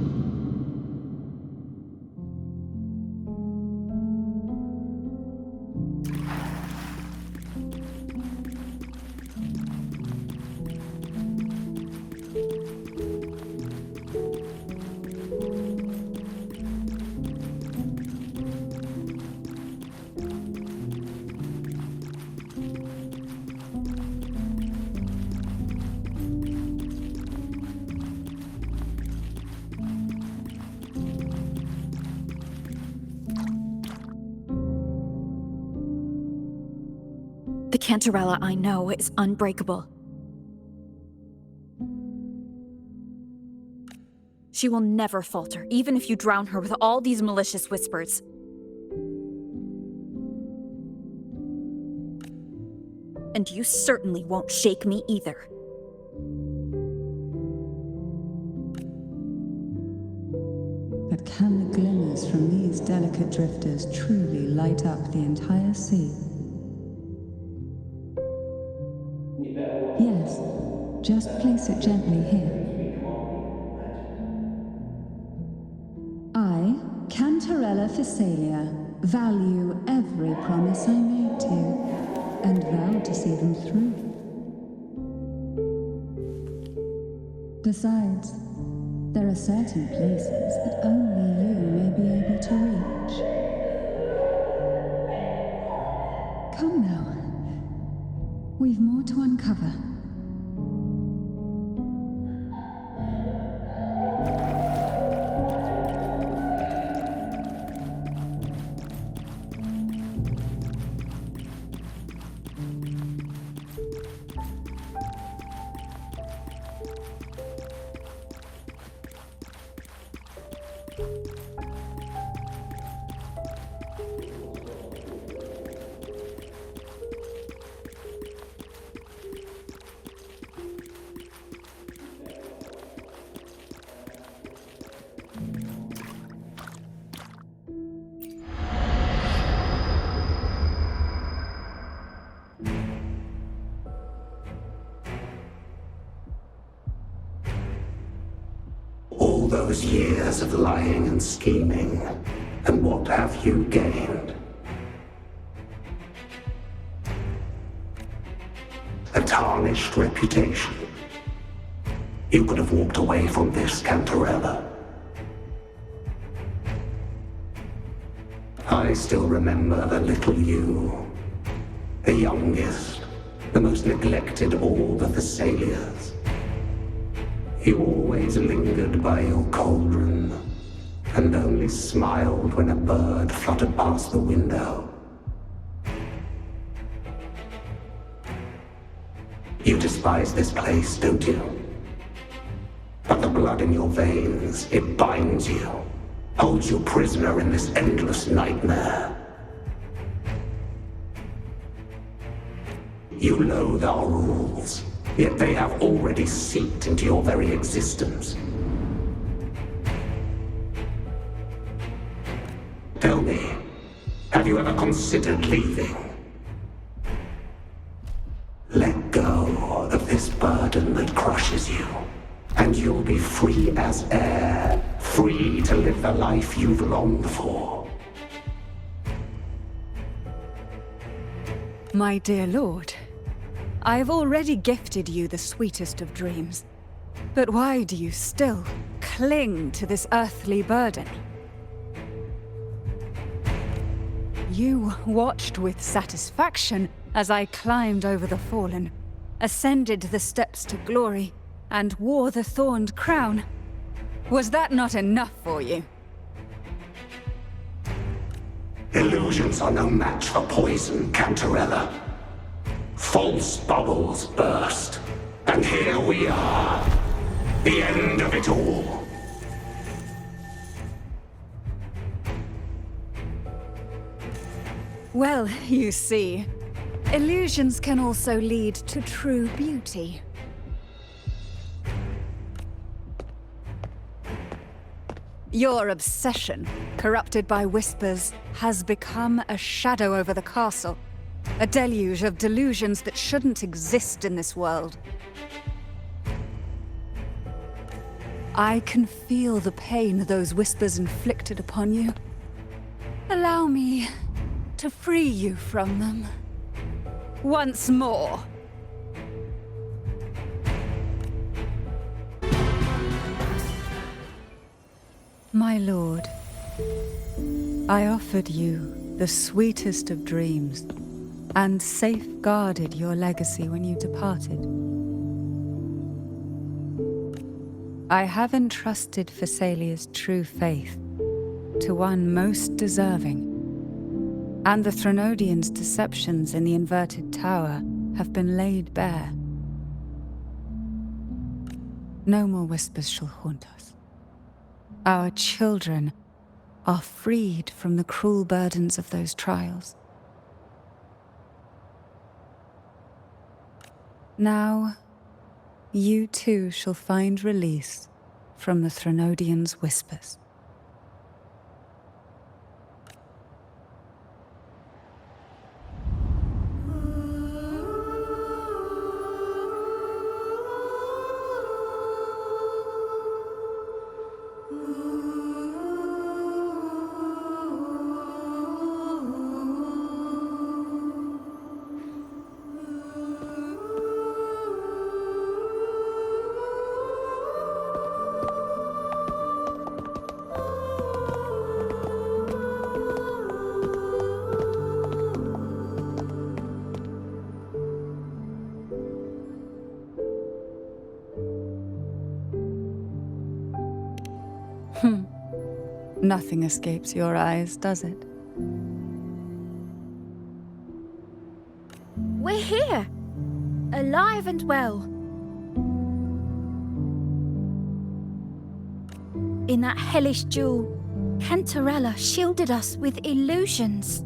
Cantarella, I know, is unbreakable. She will never falter, even if you drown her with all these malicious whispers. And you certainly won't shake me either. But can the glimmers from these delicate drifters truly light up the entire sea? Yes, just place it gently here. I, Cantarella Physalia, value every promise I made to you, and vow to see them through. Besides, there are certain places that only you may be able to reach. Come now. We've more to uncover. All those years of lying and scheming, and what have you gained? A tarnished reputation. You could have walked away from this, Cantarella. I still remember the little you, the youngest, the most neglected of all the Thessalias. You always lingered by your cauldron, and only smiled when a bird fluttered past the window. You despise this place, don't you? But the blood in your veins, it binds you, holds you prisoner in this endless nightmare. You loathe our rules, yet they have already seeped into your very existence. Tell me, have you ever considered leaving? Let go of this burden that crushes you, and you'll be free as air, free to live the life you've longed for. My dear lord, I've already gifted you the sweetest of dreams. But why do you still cling to this earthly burden? You watched with satisfaction as I climbed over the fallen, ascended the steps to glory, and wore the thorned crown. Was that not enough for you? Illusions are no match for poison, Cantarella. False bubbles burst, and here we are, the end of it all. Well, you see, illusions can also lead to true beauty. Your obsession, corrupted by whispers, has become a shadow over the castle. A deluge of delusions that shouldn't exist in this world. I can feel the pain those whispers inflicted upon you. Allow me to free you from them. Once more. My lord, I offered you the sweetest of dreams, and safeguarded your legacy when you departed. I have entrusted Phassalia's true faith to one most deserving. and the Threnodians' deceptions in the inverted tower have been laid bare. No more whispers shall haunt us. Our children are freed from the cruel burdens of those trials. Now, you too shall find release from the Threnodians' whispers. Nothing escapes your eyes, does it? We're here, alive and well. In that hellish duel, Cantarella shielded us with illusions.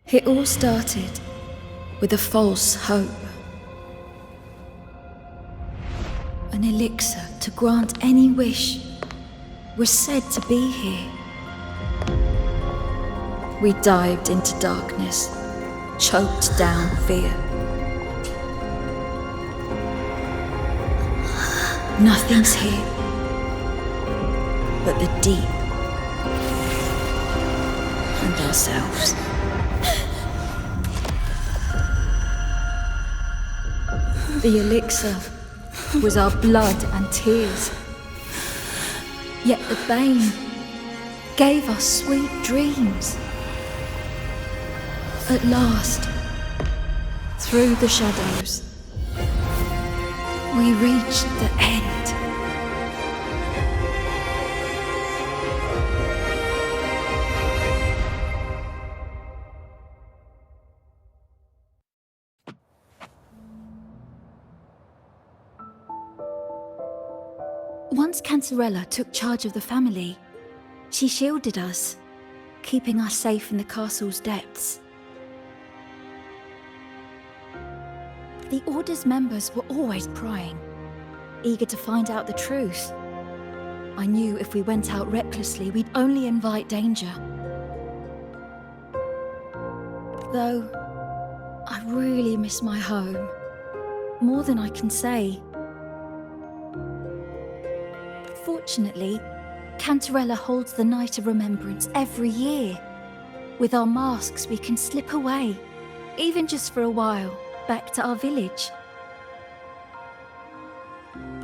It all started with a false hope. An elixir to grant any wish was said to be here. We dived into darkness, choked down fear. Nothing's here but the deep and ourselves. The elixir was our blood and tears. Yet the bane gave us sweet dreams. At last, through the shadows, we reached the end. Once Cantarella took charge of the family, she shielded us, keeping us safe in the castle's depths. The Order's members were always prying, eager to find out the truth. I knew if we went out recklessly, we'd only invite danger. Though, I really miss my home, more than I can say. Fortunately, Cantarella holds the Night of Remembrance every year. With our masks, we can slip away, even just for a while, back to our village.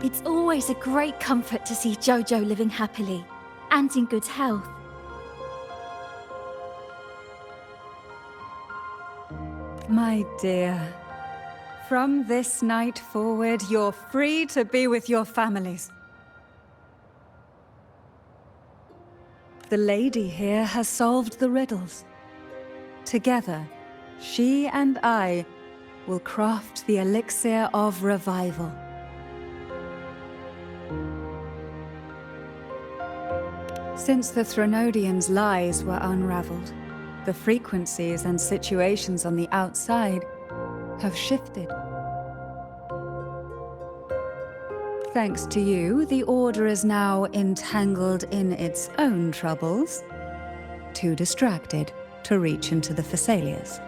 It's always a great comfort to see Jojo living happily and in good health. My dear, from this night forward, you're free to be with your families. The lady here has solved the riddles. Together, she and I will craft the elixir of revival. Since the Threnodians' lies were unraveled, the frequencies and situations on the outside have shifted. Thanks to you, the Order is now entangled in its own troubles, too distracted to reach into the Thessalias.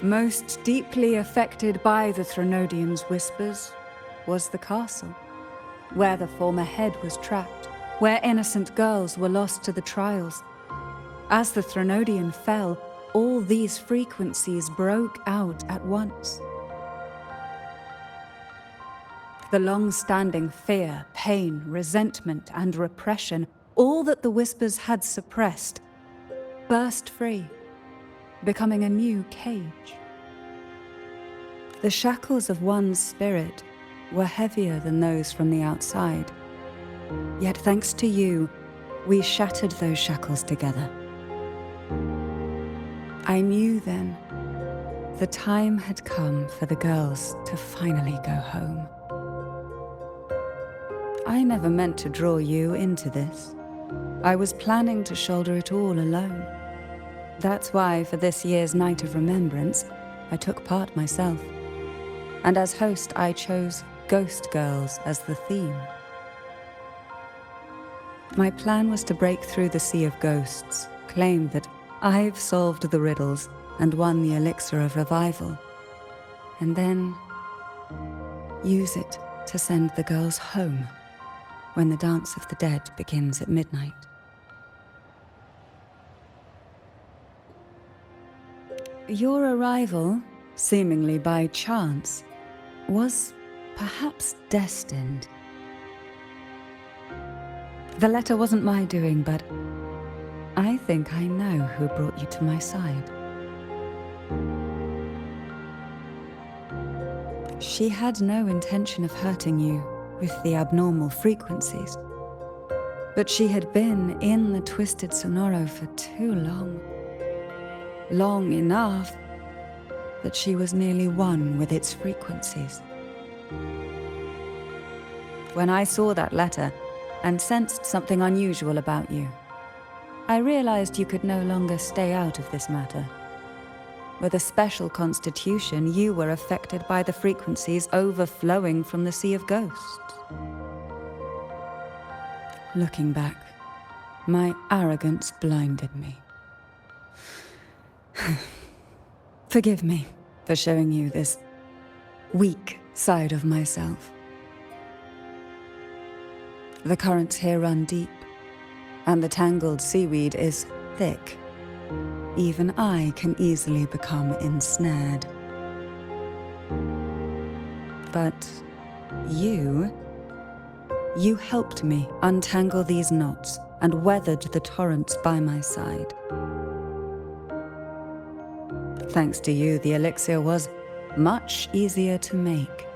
Most deeply affected by the Threnodians' whispers was the castle, where the former head was trapped, where innocent girls were lost to the trials. As the Threnodian fell, all these frequencies broke out at once. The long-standing fear, pain, resentment, and repression, all that the whispers had suppressed, burst free, becoming a new cage. The shackles of one's spirit were heavier than those from the outside. Yet thanks to you, we shattered those shackles together. I knew then the time had come for the girls to finally go home. I never meant to draw you into this. I was planning to shoulder it all alone. That's why for this year's Night of Remembrance, I took part myself. And as host, I chose Ghost Girls as the theme. My plan was to break through the sea of ghosts, claim that I've solved the riddles and won the elixir of revival, and then use it to send the girls home when the Dance of the Dead begins at midnight. Your arrival, seemingly by chance, was perhaps destined. The letter wasn't my doing, but I think I know who brought you to my side. She had no intention of hurting you with the abnormal frequencies, but she had been in the Twisted Sonoro for too long. Long enough that she was nearly one with its frequencies. When I saw that letter and sensed something unusual about you, I realized you could no longer stay out of this matter. With a special constitution, you were affected by the frequencies overflowing from the Sea of Ghosts. Looking back, my arrogance blinded me. Forgive me for showing you this weak side of myself. The currents here run deep, and the tangled seaweed is thick. Even I can easily become ensnared. But you helped me untangle these knots and weathered the torrents by my side. Thanks to you, the elixir was much easier to make.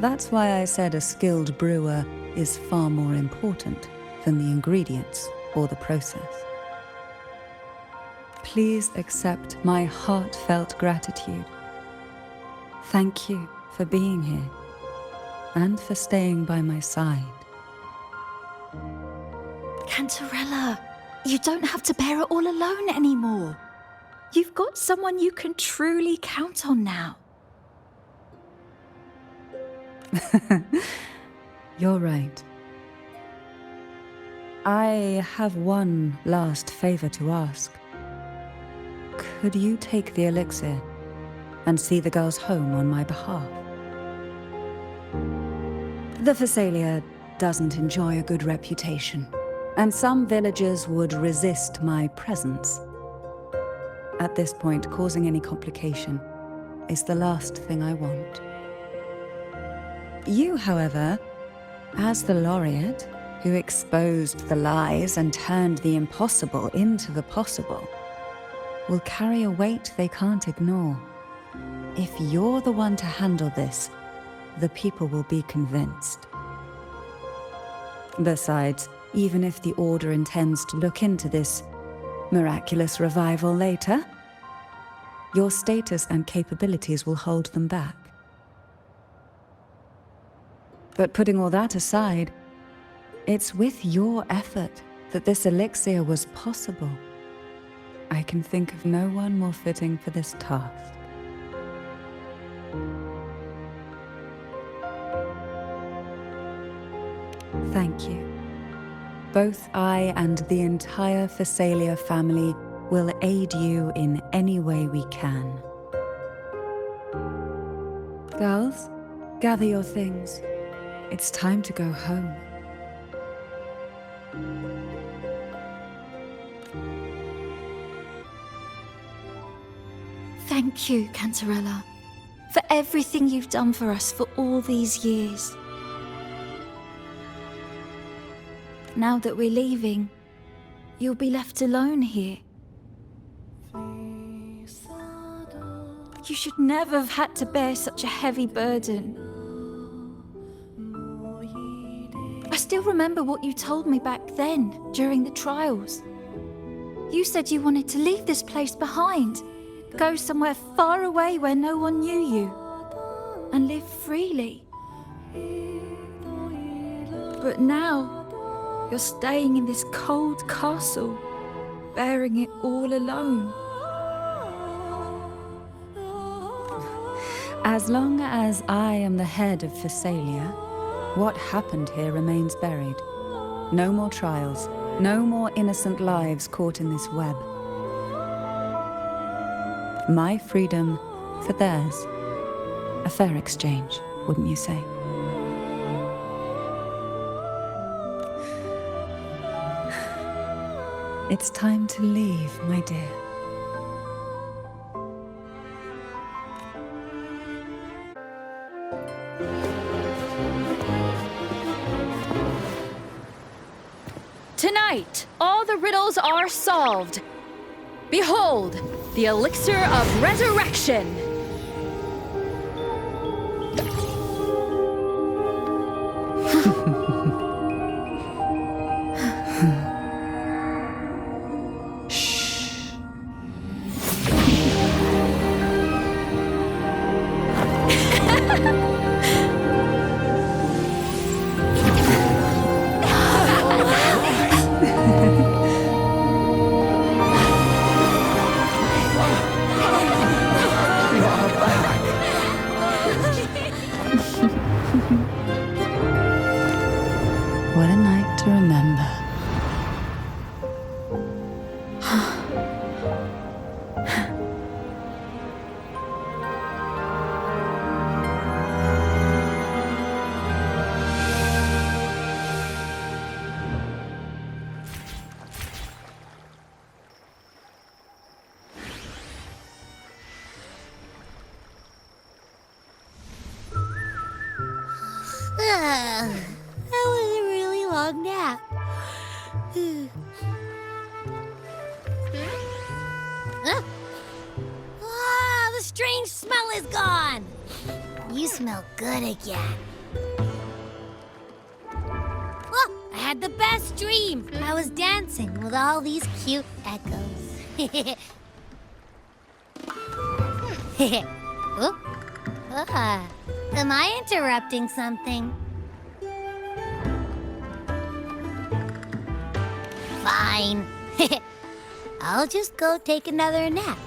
That's why I said a skilled brewer is far more important than the ingredients or the process. Please accept my heartfelt gratitude. Thank you for being here and for staying by my side. Cantarella, you don't have to bear it all alone anymore. You've got someone you can truly count on now. You're right. I have one last favor to ask. Could you take the elixir and see the girls home on my behalf? The Phasalia doesn't enjoy a good reputation, and some villagers would resist my presence. At this point, causing any complication is the last thing I want. You, however, as the laureate who exposed the lies and turned the impossible into the possible, will carry a weight they can't ignore. If you're the one to handle this, the people will be convinced. Besides, even if the Order intends to look into this miraculous revival later, your status and capabilities will hold them back. But putting all that aside, it's with your effort that this elixir was possible. I can think of no one more fitting for this task. Thank you. Both I and the entire Phasalia family will aid you in any way we can. Girls, gather your things. It's time to go home. Thank you, Cantarella, for everything you've done for us for all these years. Now that we're leaving, you'll be left alone here. You should never have had to bear such a heavy burden. still remember what you told me back then, during the trials. You said you wanted to leave this place behind, go somewhere far away where no one knew you, and live freely. But now, you're staying in this cold castle, bearing it all alone. As long as I am the head of Phasalia, what happened here remains buried. No more trials, no more innocent lives caught in this web. My freedom for theirs. A fair exchange, wouldn't you say? It's time to leave, my dear. Tonight, all the riddles are solved. Behold, the elixir of resurrection. What a night to remember. That was a really long nap. The strange smell is gone. You smell good again. I had the best dream. I was dancing with all these cute echoes. Am I interrupting something? Fine. I'll just go take another nap.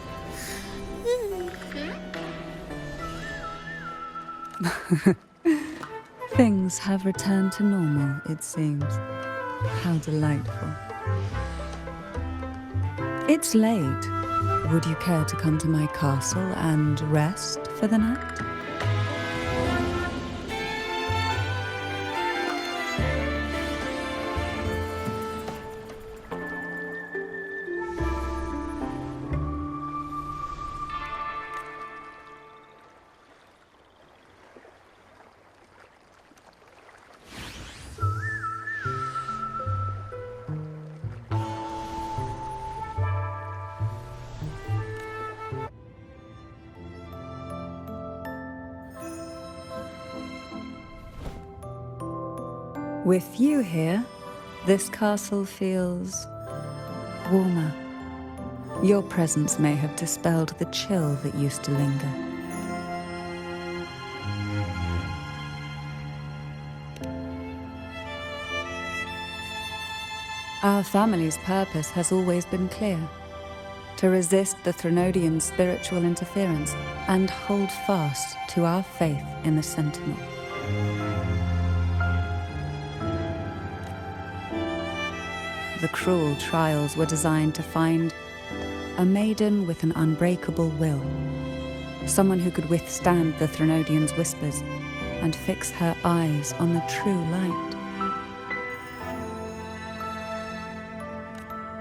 Things have returned to normal, it seems. How delightful. It's late. Would you care to come to my castle and rest for the night? With you here, this castle feels warmer. Your presence may have dispelled the chill that used to linger. Our family's purpose has always been clear: to resist the Threnodian spiritual interference and hold fast to our faith in the Sentinel. The cruel trials were designed to find a maiden with an unbreakable will, someone who could withstand the Threnodian's whispers and fix her eyes on the true light.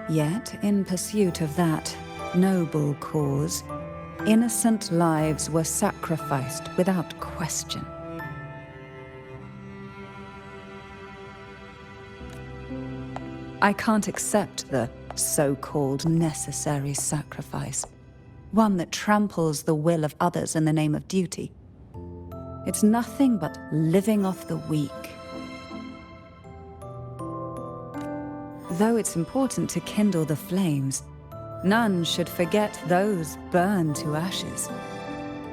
Yet, in pursuit of that noble cause, innocent lives were sacrificed without question. I can't accept the so-called necessary sacrifice, one that tramples the will of others in the name of duty. It's nothing but living off the weak. though it's important to kindle the flames, none should forget those burned to ashes.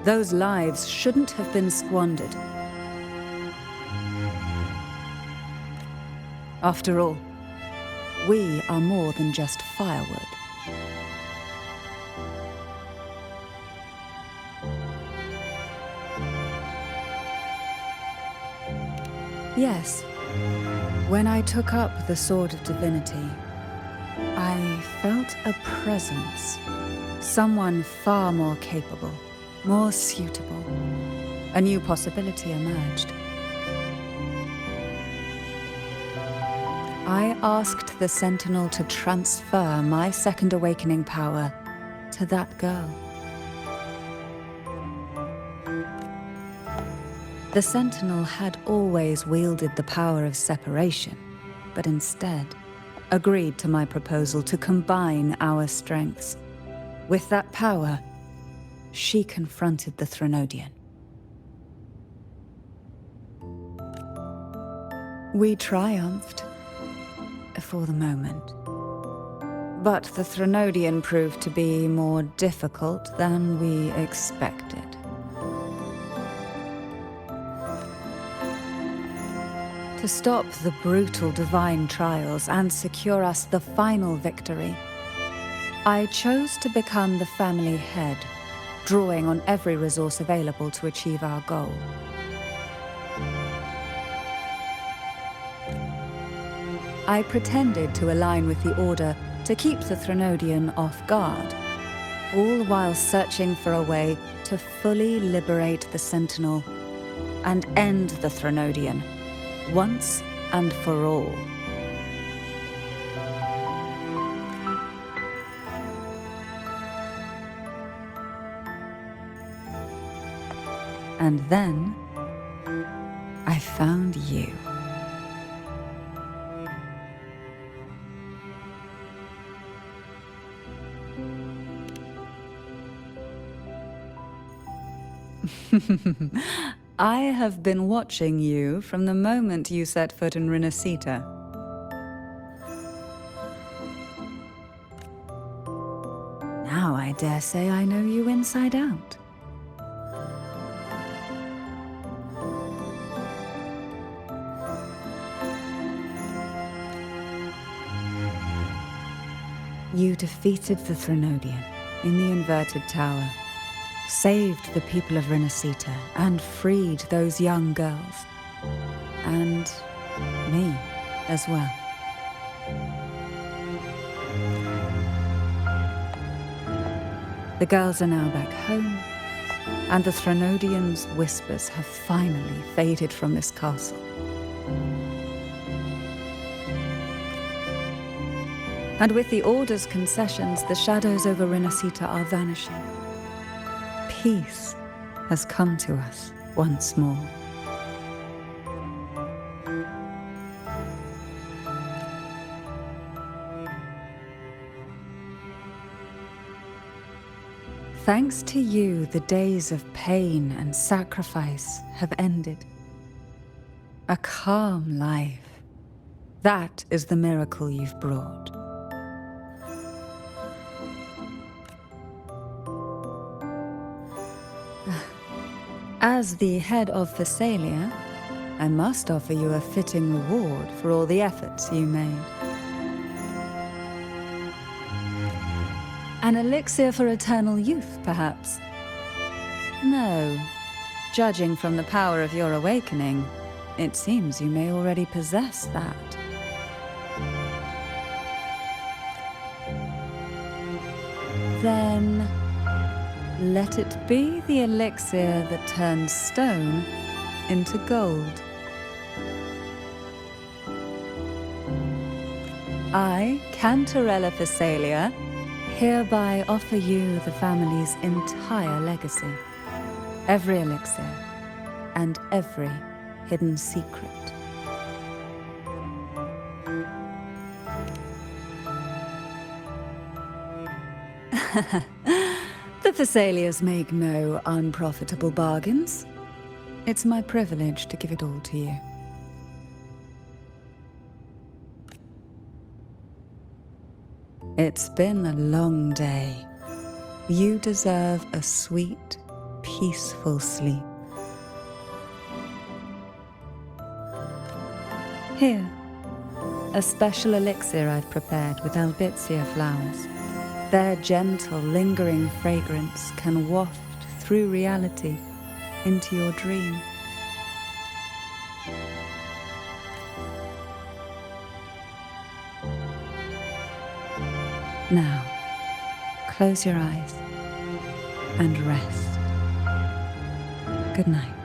Those lives shouldn't have been squandered. After all, we are more than just firewood. Yes, when I took up the Sword of Divinity, I felt a presence. Someone far more capable, more suitable. A new possibility emerged. I asked the Sentinel to transfer my second awakening power to that girl. The Sentinel had always wielded the power of separation, but instead agreed to my proposal to combine our strengths. With that power, she confronted the Threnodian. We triumphed, for the moment. But the Threnodian proved to be more difficult than we expected. To stop the brutal divine trials and secure us the final victory, I chose to become the family head, drawing on every resource available to achieve our goal. I pretended to align with the Order to keep the Threnodian off guard, all while searching for a way to fully liberate the Sentinel and end the Threnodian once and for all. And then I found you. I have been watching you from the moment you set foot in Renacita. Now I dare say I know you inside out. You defeated the Threnodian in the Inverted Tower, saved the people of Renacita, and freed those young girls. And me as well. The girls are now back home, and the Threnodian's whispers have finally faded from this castle. And with the Order's concessions, the shadows over Renacita are vanishing. Peace has come to us once more. Thanks to you, the days of pain and sacrifice have ended. A calm life. That is the miracle you've brought. As the head of Thessalia, I must offer you a fitting reward for all the efforts you made. An elixir for eternal youth, perhaps? No. Judging from the power of your awakening, it seems you may already possess that. Then let it be the elixir that turns stone into gold. I, Cantarella Companion, hereby offer you the family's entire legacy. Every elixir and every hidden secret. The Thessalias make no unprofitable bargains. It's my privilege to give it all to you. It's been a long day. You deserve a sweet, peaceful sleep. Here, a special elixir I've prepared with albizia flowers. Their gentle, lingering fragrance can waft through reality into your dream. Now, close your eyes and rest. Good night.